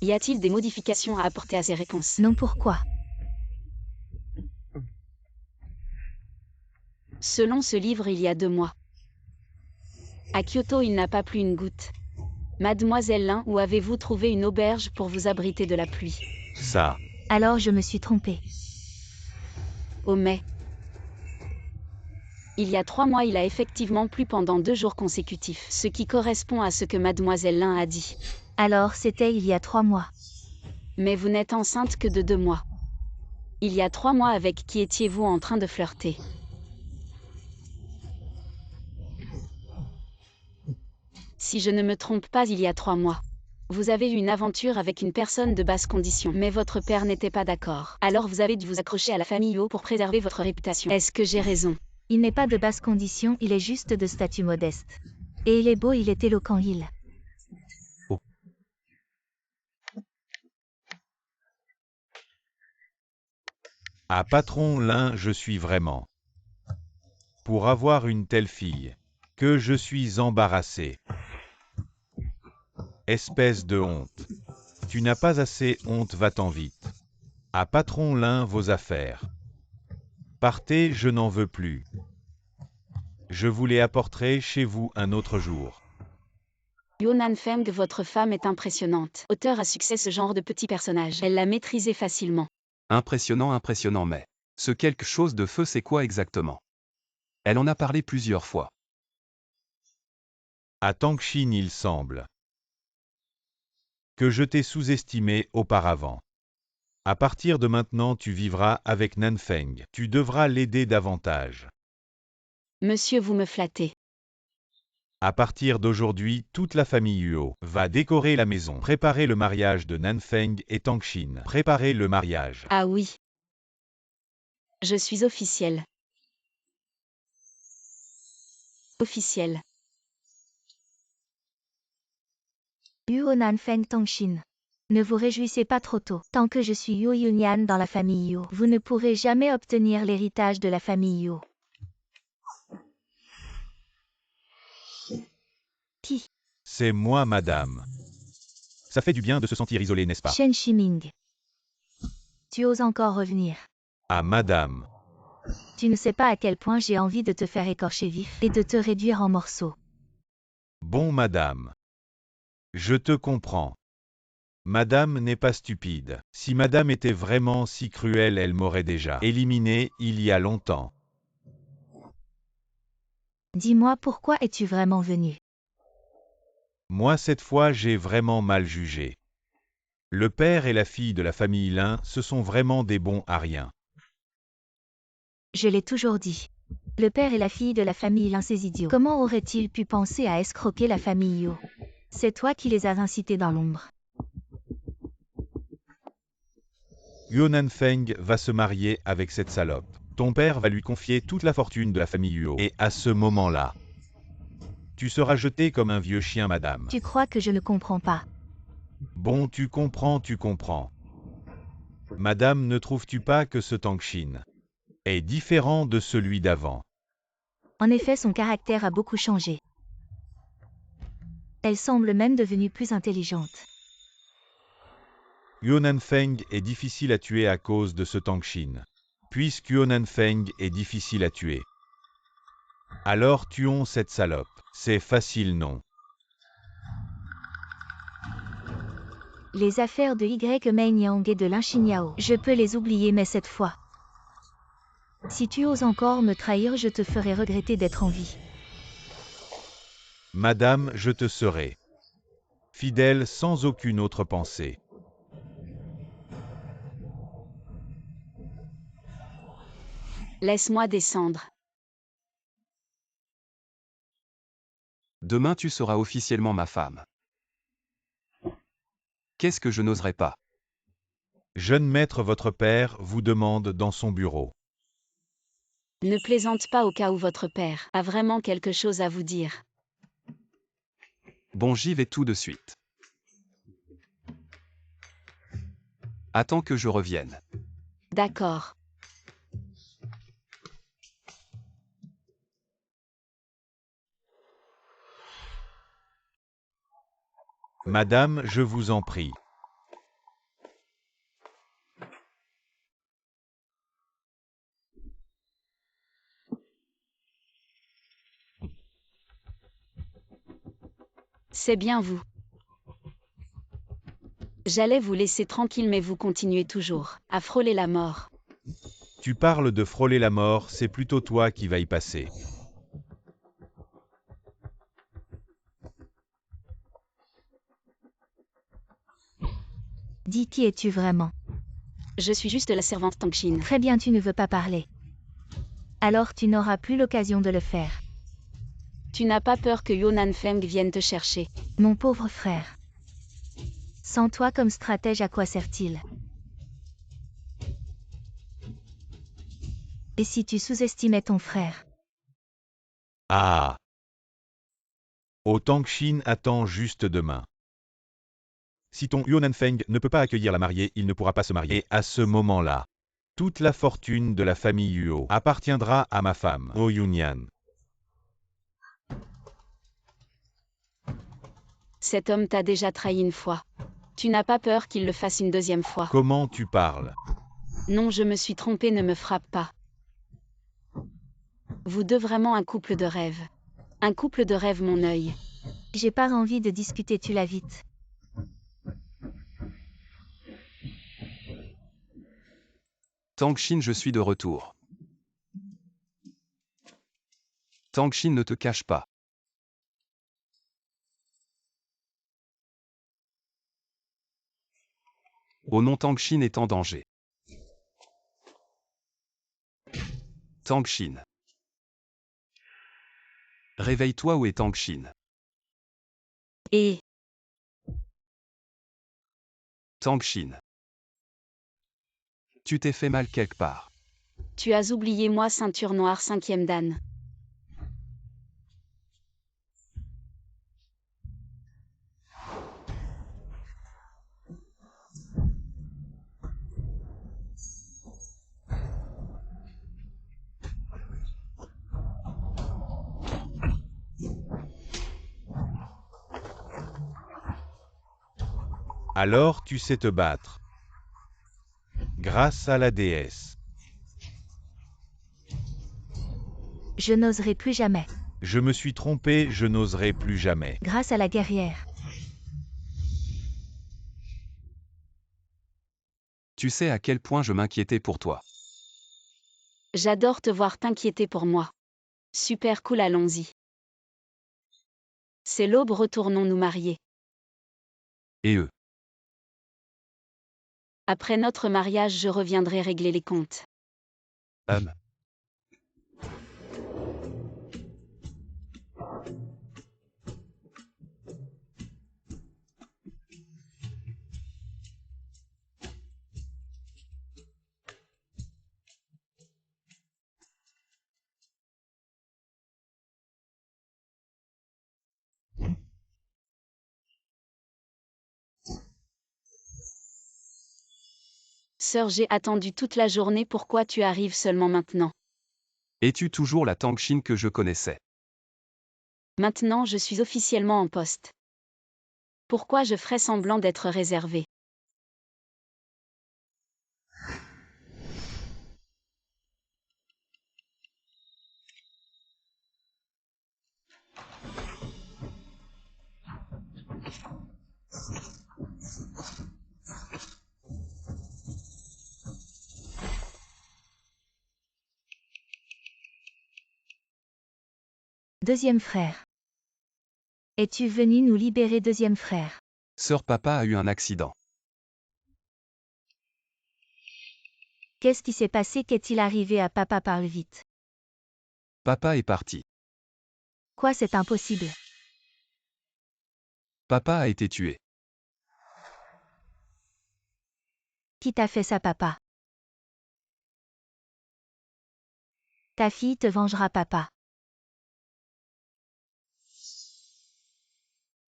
Y a-t-il des modifications à apporter à ces réponses? Non, pourquoi? Selon ce livre, il y a 2 mois. À Kyoto, il n'a pas plu une goutte. Mademoiselle Lin, où avez-vous trouvé une auberge pour vous abriter de la pluie? Ça. Alors je me suis trompée. Au mai. Il y a 3 mois, il a effectivement plu pendant 2 jours consécutifs, ce qui correspond à ce que mademoiselle Lin a dit. Alors c'était il y a 3 mois. Mais vous n'êtes enceinte que de 2 mois. Il y a 3 mois, avec qui étiez-vous en train de flirter? Si je ne me trompe pas, il y a 3 mois. Vous avez eu une aventure avec une personne de basse condition, mais votre père n'était pas d'accord. Alors vous avez dû vous accrocher à la famille Huo pour préserver votre réputation. Est-ce que j'ai raison? Il n'est pas de basse condition, il est juste de statut modeste. Et il est beau, il est éloquent, il. À patron Lin, je suis vraiment. Pour avoir une telle fille, que je suis embarrassé. Espèce de honte. Tu n'as pas assez honte, va-t'en vite. À patron Lin, vos affaires. Partez, je n'en veux plus. Je vous les apporterai chez vous un autre jour. Huo Nanfeng, votre femme est impressionnante. Auteur à succès, ce genre de petit personnage. Elle l'a maîtrisé facilement. Impressionnant, mais ce quelque chose de feu, c'est quoi exactement? Elle en a parlé plusieurs fois. À Tangshin, il semble que je t'ai sous-estimé auparavant. À partir de maintenant, tu vivras avec Nanfeng. Tu devras l'aider davantage. Monsieur, vous me flattez. À partir d'aujourd'hui, toute la famille Huo va décorer la maison, préparer le mariage de Nanfeng et Tangshin. Préparer le mariage. Ah oui. Je suis officielle. Officielle. Yuo Nanfeng Tongshin. Ne vous réjouissez pas trop tôt. Tant que je suis Yuo Yunyan dans la famille Yuo, vous ne pourrez jamais obtenir l'héritage de la famille Yuo. Qui? C'est moi, madame. Ça fait du bien de se sentir isolé, n'est-ce pas? Shen Shiming. Tu oses encore revenir. Ah, madame. Tu ne sais pas à quel point j'ai envie de te faire écorcher vif et de te réduire en morceaux. Bon, madame. Je te comprends. Madame n'est pas stupide. Si madame était vraiment si cruelle, elle m'aurait déjà éliminé il y a longtemps. Dis-moi pourquoi es-tu vraiment venu? Moi, cette fois, j'ai vraiment mal jugé. Le père et la fille de la famille Lin, ce sont vraiment des bons à rien. Je l'ai toujours dit. Le père et la fille de la famille Lin, ces idiots. Comment auraient-ils pu penser à escroquer la famille Yo? C'est toi qui les as incités dans l'ombre. Yuo Nanfeng va se marier avec cette salope. Ton père va lui confier toute la fortune de la famille Yuo. Et à ce moment-là, tu seras jeté comme un vieux chien, madame. Tu crois que je ne comprends pas? Bon, tu comprends, tu comprends. Madame, ne trouves-tu pas que ce Tongshin est différent de celui d'avant? En effet, son caractère a beaucoup changé. Elle semble même devenue plus intelligente. Yuo Nanfeng est difficile à tuer à cause de ce Tongshin. Puisque Yuo Nanfeng est difficile à tuer, alors tuons cette salope. C'est facile, non? Les affaires de Y Mei Yang et de Lin Xinyao, je peux les oublier, mais cette fois. Si tu oses encore me trahir, je te ferai regretter d'être en vie. Madame, je te serai fidèle sans aucune autre pensée. Laisse-moi descendre. Demain tu seras officiellement ma femme. Qu'est-ce que je n'oserais pas? Jeune maître, votre père vous demande dans son bureau. Ne plaisante pas au cas où votre père a vraiment quelque chose à vous dire. Bon, j'y vais tout de suite. Attends que je revienne. D'accord. Madame, je vous en prie. C'est bien vous. J'allais vous laisser tranquille, mais vous continuez toujours à frôler la mort. Tu parles de frôler la mort, c'est plutôt toi qui vas y passer. Dis, qui es-tu vraiment? Je suis juste la servante Tongshin. Très bien, tu ne veux pas parler. Alors tu n'auras plus l'occasion de le faire. Tu n'as pas peur que Yuo Nanfeng vienne te chercher? Mon pauvre frère. Sans toi comme stratège, à quoi sert-il? Et si tu sous-estimais ton frère? Ah! Au Tongshin attend juste demain. Si ton Yuo Nanfeng ne peut pas accueillir la mariée, il ne pourra pas se marier. Et à ce moment-là, toute la fortune de la famille Yuo appartiendra à ma femme, Yuo Yunyan. Cet homme t'a déjà trahi une fois. Tu n'as pas peur qu'il le fasse une deuxième fois? Comment tu parles? Non, je me suis trompée, ne me frappe pas. Vous deux vraiment un couple de rêve. Un couple de rêve, mon œil. J'ai pas envie de discuter, tu l'as vite. Tongshin, je suis de retour. Tongshin, ne te cache pas. Oh non, Tongshin est en danger. Tongshin. Réveille-toi, où est Tongshin? Et Tongshin. Tu t'es fait mal quelque part. tu as oublié moi, ceinture noire 5e dan. Alors tu sais te battre. Grâce à la déesse. Je n'oserai plus jamais. Je me suis trompé, je n'oserai plus jamais. Grâce à la guerrière. Tu sais à quel point je m'inquiétais pour toi. J'adore te voir t'inquiéter pour moi. Super cool, allons-y. C'est l'aube, retournons nous marier. Et eux. Après notre mariage, je reviendrai régler les comptes. Sœur, j'ai attendu toute la journée, pourquoi tu arrives seulement maintenant? Es-tu toujours la Tang Xin que je connaissais? Maintenant je suis officiellement en poste. Pourquoi je ferais semblant d'être réservé? Deuxième frère. Es-tu venu nous libérer, deuxième frère? Sœur Papa a eu un accident. Qu'est-ce qui s'est passé? Qu'est-il arrivé à papa? Parle vite. Papa est parti. Quoi, c'est impossible. Papa a été tué. Qui t'a fait ça, papa? Ta fille te vengera, papa.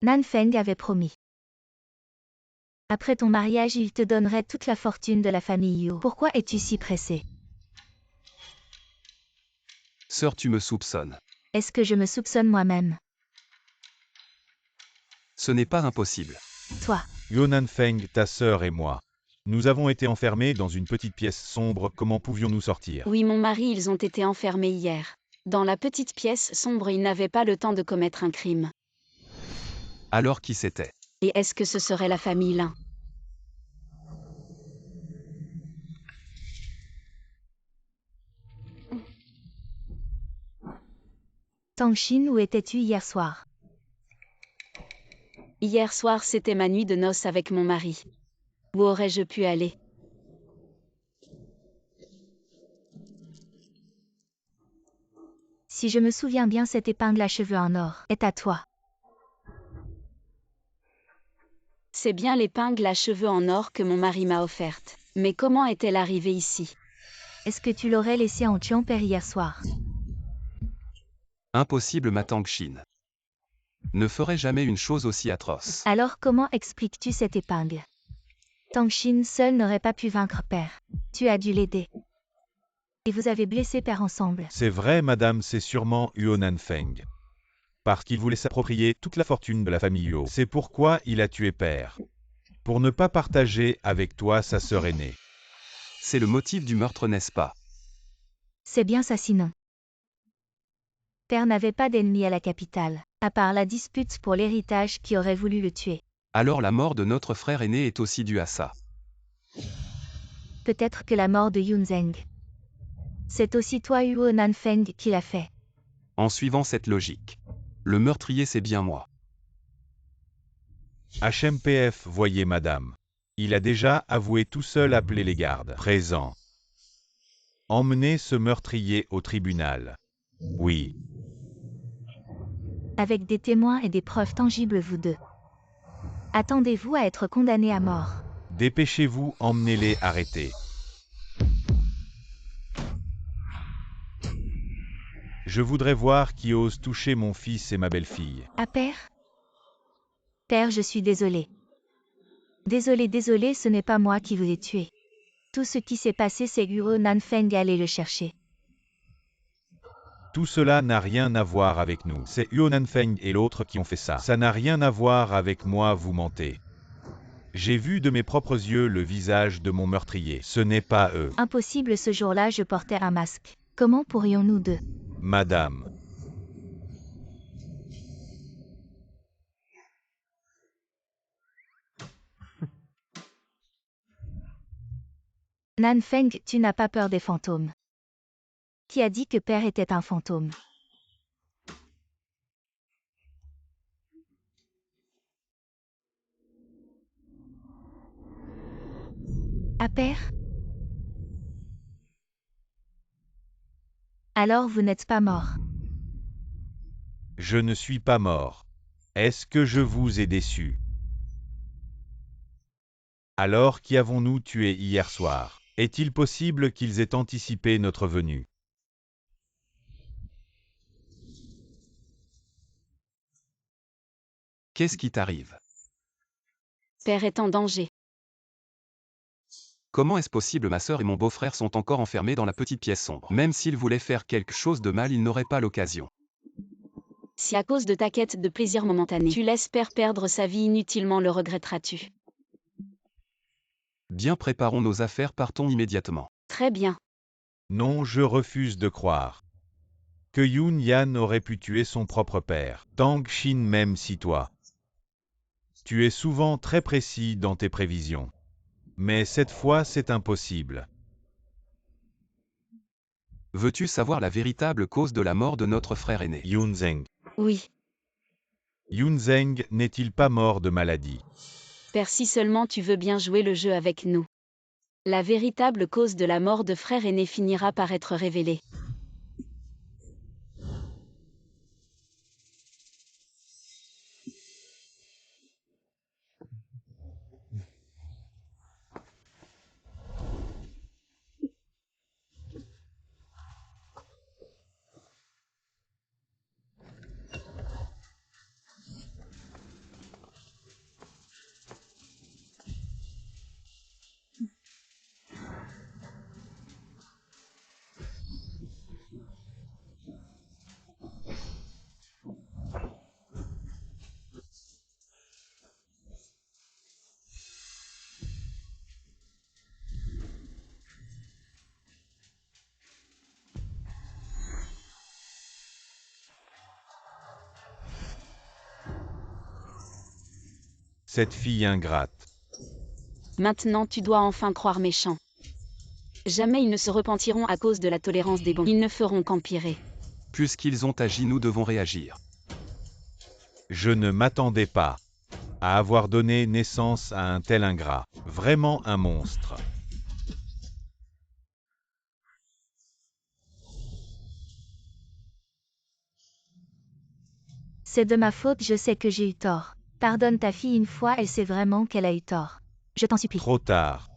Nanfeng avait promis. Après ton mariage, il te donnerait toute la fortune de la famille Yu. Pourquoi es-tu si pressé? Sœur, tu me soupçonnes. Est-ce que je me soupçonne moi-même? Ce n'est pas impossible. Toi. Yuo Nanfeng, ta sœur et moi. Nous avons été enfermés dans une petite pièce sombre, comment pouvions-nous sortir? Oui, mon mari, ils ont été enfermés hier. Dans la petite pièce sombre, ils n'avaient pas le temps de commettre un crime. Alors qui c'était? Et est-ce que ce serait la famille Lin? Tang Xin, où étais-tu hier soir? Hier soir, c'était ma nuit de noces avec mon mari. Où aurais-je pu aller? Si je me souviens bien, cette épingle à cheveux en or est à toi. C'est bien l'épingle à cheveux en or que mon mari m'a offerte. Mais comment est-elle arrivée ici? Est-ce que tu l'aurais laissée en tuant père hier soir? Impossible, ma Tang Xin. Ne ferait jamais une chose aussi atroce. Alors comment expliques-tu cette épingle? Tang Xin seul n'aurait pas pu vaincre père. Tu as dû l'aider. Et vous avez blessé père ensemble. C'est vrai, madame, c'est sûrement Yuo Nanfeng. Parce qu'il voulait s'approprier toute la fortune de la famille Yuo. C'est pourquoi il a tué père. Pour ne pas partager avec toi sa sœur aînée. C'est le motif du meurtre, n'est-ce pas? C'est bien ça, sinon. Père n'avait pas d'ennemi à la capitale, à part la dispute pour l'héritage qui aurait voulu le tuer. Alors la mort de notre frère aîné est aussi due à ça. Peut-être que la mort de Yunzeng. C'est aussi toi, Yuo Nanfeng, qui l'a fait. En suivant cette logique. Le meurtrier, c'est bien moi. HMPF, voyez madame. Il a déjà avoué tout seul appeler les gardes. Présent. Emmenez ce meurtrier au tribunal. Oui. Avec des témoins et des preuves tangibles, vous deux. Attendez-vous à être condamné à mort. Dépêchez-vous, emmenez-les arrêtés. Je voudrais voir qui ose toucher mon fils et ma belle-fille. Ah, père? Père, je suis désolé. Désolé, ce n'est pas moi qui vous ai tué. Tout ce qui s'est passé, c'est Yuo Nanfeng allait le chercher. Tout cela n'a rien à voir avec nous. C'est Yuo Nanfeng et l'autre qui ont fait ça. Ça n'a rien à voir avec moi, vous mentez. J'ai vu de mes propres yeux le visage de mon meurtrier. Ce n'est pas eux. Impossible, ce jour-là je portais un masque. Comment pourrions-nous deux? Madame. Nan Feng, tu n'as pas peur des fantômes. Qui a dit que père était un fantôme? Ah père? Alors vous n'êtes pas mort. Je ne suis pas mort. Est-ce que je vous ai déçu? Alors qui avons-nous tué hier soir? Est-il possible qu'ils aient anticipé notre venue? Qu'est-ce qui t'arrive? Père est en danger. Comment est-ce possible? Ma sœur et mon beau-frère sont encore enfermés dans la petite pièce sombre. Même s'ils voulaient faire quelque chose de mal, ils n'auraient pas l'occasion. Si à cause de ta quête de plaisir momentané, tu laisses père perdre sa vie inutilement, le regretteras-tu? Bien, préparons nos affaires, partons immédiatement. Très bien. Non, je refuse de croire que Yun Yan aurait pu tuer son propre père. Tang Xin, même si toi, tu es souvent très précis dans tes prévisions. Mais cette fois, c'est impossible. Veux-tu savoir la véritable cause de la mort de notre frère aîné? Yun Zheng. Oui. Yun Zheng n'est-il pas mort de maladie? Père, si seulement tu veux bien jouer le jeu avec nous. La véritable cause de la mort de frère aîné finira par être révélée. Cette fille ingrate. Maintenant tu dois enfin croire méchant. Jamais ils ne se repentiront à cause de la tolérance des bons. Ils ne feront qu'empirer. Puisqu'ils ont agi, nous devons réagir. Je ne m'attendais pas à avoir donné naissance à un tel ingrat. Vraiment un monstre. C'est de ma faute, je sais que j'ai eu tort. Pardonne ta fille une fois, elle sait vraiment qu'elle a eu tort. Je t'en supplie. Trop tard.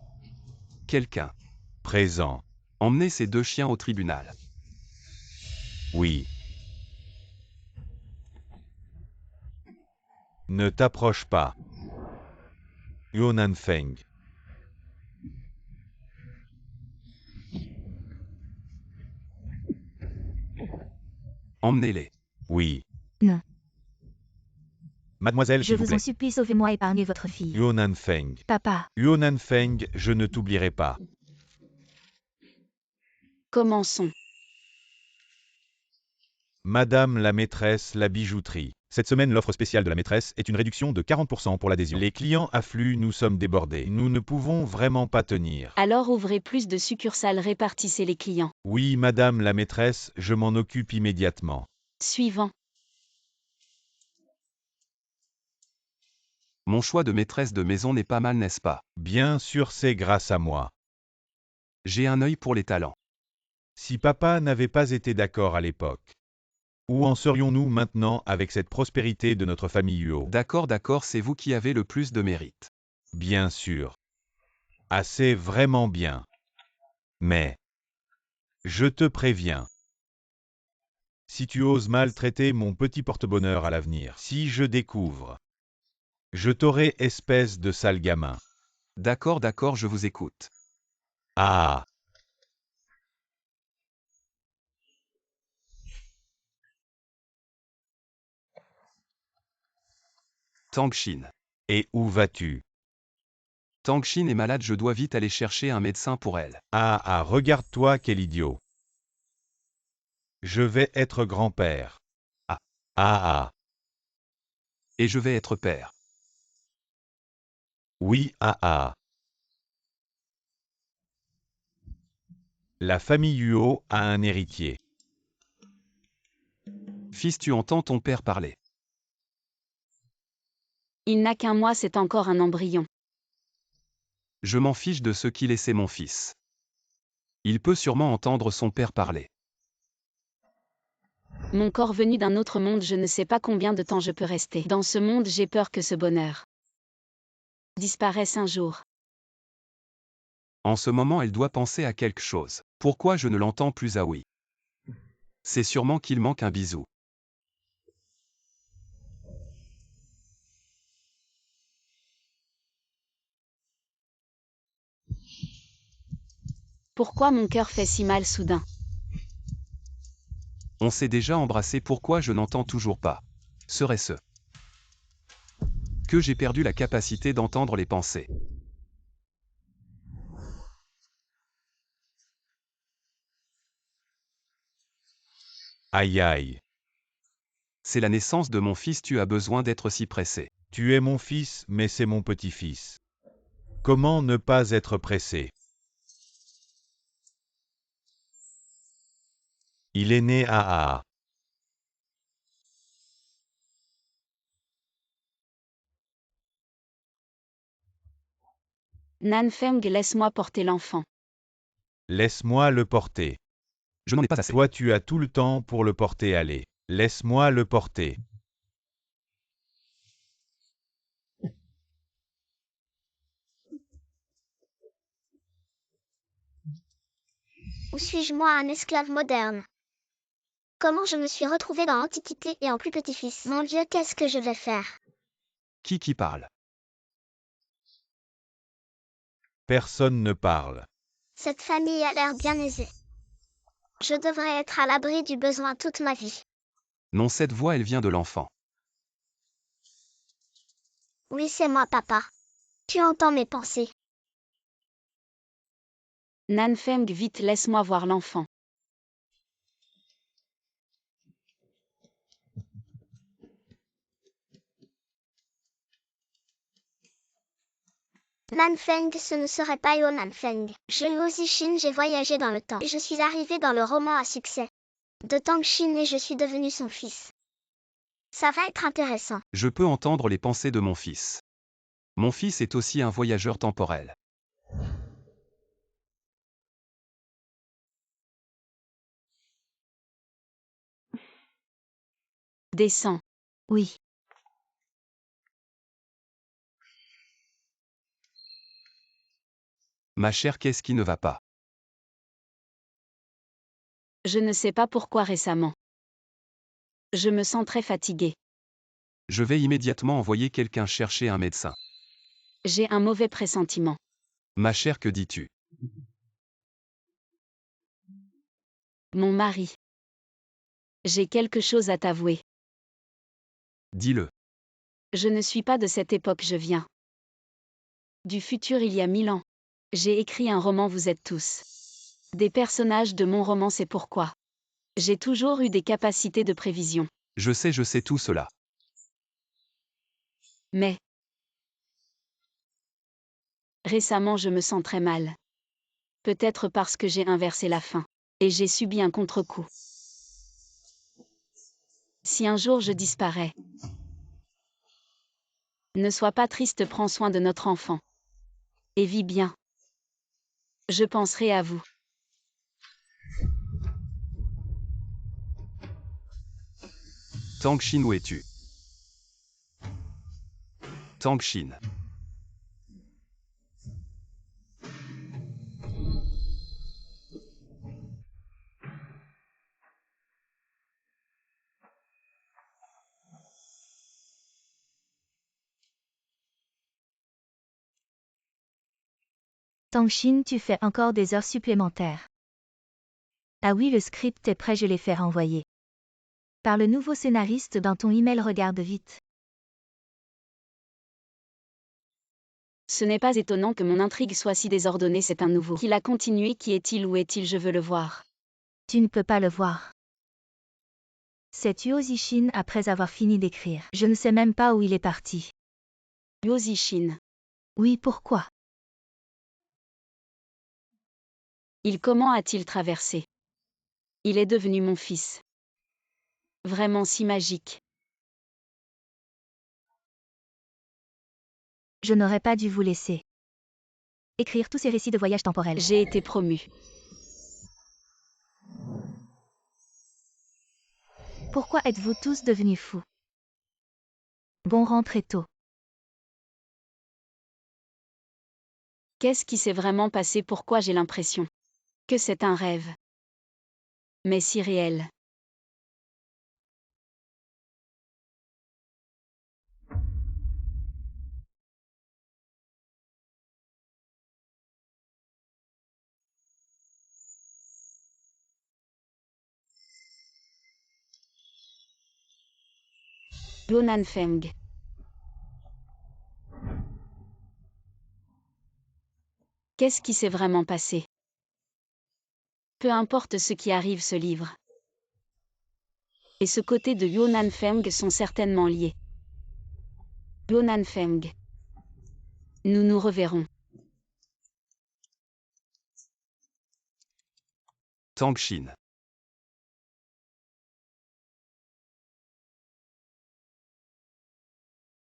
Quelqu'un. Présent. Emmenez ces deux chiens au tribunal. Oui. Ne t'approche pas. Yuan Feng. Emmenez-les. Oui. Non. Mademoiselle, Je s'il vous vous en plaît. supplie, sauvez-moi, épargnez votre fille. Yuan Feng. Papa. Yuan Feng, je ne t'oublierai pas. Commençons. Madame la maîtresse, la bijouterie. Cette semaine, l'offre spéciale de la maîtresse est une réduction de 40% pour l'adhésion. Les clients affluent, nous sommes débordés. Nous ne pouvons vraiment pas tenir. Alors ouvrez plus de succursales, répartissez les clients. Oui, madame la maîtresse, je m'en occupe immédiatement. Suivant. Mon choix de maîtresse de maison n'est pas mal, n'est-ce pas? Bien sûr, c'est grâce à moi. J'ai un œil pour les talents. Si papa n'avait pas été d'accord à l'époque, où en serions-nous maintenant avec cette prospérité de notre famille Huo? D'accord, d'accord, c'est vous qui avez le plus de mérite. Bien sûr. Assez vraiment bien. Mais, je te préviens. Si tu oses maltraiter mon petit porte-bonheur à l'avenir, si je découvre, je t'aurai espèce de sale gamin. D'accord, d'accord, je vous écoute. Ah! Tang Xin. Et où vas-tu? Tang-Shin est malade, je dois vite aller chercher un médecin pour elle. Ah, regarde-toi quel idiot. Je vais être grand-père. Ah. Et je vais être père. Oui, La famille Huo a un héritier. Fils, tu entends ton père parler. Il n'a qu'un mois, c'est encore un embryon. Je m'en fiche de ce qu'il est, c'est mon fils. Il peut sûrement entendre son père parler. Mon corps venu d'un autre monde, je ne sais pas combien de temps je peux rester. Dans ce monde, j'ai peur que ce bonheur disparaisse un jour. En ce moment, elle doit penser à quelque chose. Pourquoi je ne l'entends plus? Ah oui. C'est sûrement qu'il manque un bisou. Pourquoi mon cœur fait si mal soudain? On s'est déjà embrassé, pourquoi je n'entends toujours pas? Serait-ce que j'ai perdu la capacité d'entendre les pensées? Aïe. C'est la naissance de mon fils, tu as besoin d'être si pressé. Tu es mon fils, mais c'est mon petit-fils. Comment ne pas être pressé? Il est né à Nanfeng, laisse-moi porter l'enfant. Laisse-moi le porter. Je n'en ai pas assez. Toi, tu as tout le temps pour le porter, allez. Laisse-moi le porter. Où suis-je moi, un esclave moderne? Comment je me suis retrouvée dans l'Antiquité et en plus petit-fils? Mon Dieu, qu'est-ce que je vais faire? Qui parle? Personne ne parle. Cette famille a l'air bien aisée. Je devrais être à l'abri du besoin toute ma vie. Non, cette voix, elle vient de l'enfant. Oui, c'est moi, papa. Tu entends mes pensées. Nanfeng, vite, laisse-moi voir l'enfant. Nanfeng, ce ne serait pas Yo Nanfeng. Je Luo Zixin, j'ai voyagé dans le temps et je suis arrivé dans le roman à succès de Tang-Shin et je suis devenu son fils. Ça va être intéressant. Je peux entendre les pensées de mon fils. Mon fils est aussi un voyageur temporel. Descends. Oui. Ma chère, qu'est-ce qui ne va pas? Je ne sais pas pourquoi récemment. Je me sens très fatiguée. Je vais immédiatement envoyer quelqu'un chercher un médecin. J'ai un mauvais pressentiment. Ma chère, que dis-tu? Mon mari. J'ai quelque chose à t'avouer. Dis-le. Je ne suis pas de cette époque, je viens du futur il y a 1000 ans. J'ai écrit un roman, vous êtes tous des personnages de mon roman, c'est pourquoi j'ai toujours eu des capacités de prévision. Je sais tout cela. Mais récemment, je me sens très mal. Peut-être parce que j'ai inversé la fin. Et j'ai subi un contre-coup. Si un jour je disparais, ne sois pas triste, prends soin de notre enfant. Et vis bien. Je penserai à vous. Tang-Shin, où es-tu? Tang-Shin. Tang-Shin, tu fais encore des heures supplémentaires. Ah oui, le script est prêt, je l'ai fait renvoyer. Par le nouveau scénariste dans ton email, regarde vite. Ce n'est pas étonnant que mon intrigue soit si désordonnée, c'est un nouveau. Qui l'a continué? Qui est-il? Où est-il? Je veux le voir. Tu ne peux pas le voir. C'est Yuo Zishin après avoir fini d'écrire. Je ne sais même pas où il est parti. Yuo Zishin. Oui, pourquoi? Comment a-t-il traversé? Il est devenu mon fils. Vraiment si magique. Je n'aurais pas dû vous laisser écrire tous ces récits de voyage temporel. J'ai été promue. Pourquoi êtes-vous tous devenus fous? Bon, rentrez tôt. Qu'est-ce qui s'est vraiment passé? Pourquoi j'ai l'impression que c'est un rêve? Mais si réel. Yuo Nanfeng. Qu'est-ce qui s'est vraiment passé? Peu importe ce qui arrive, ce livre et ce côté de Yuo Nanfeng sont certainement liés. Yuo Nanfeng. Nous nous reverrons. Tang Xin.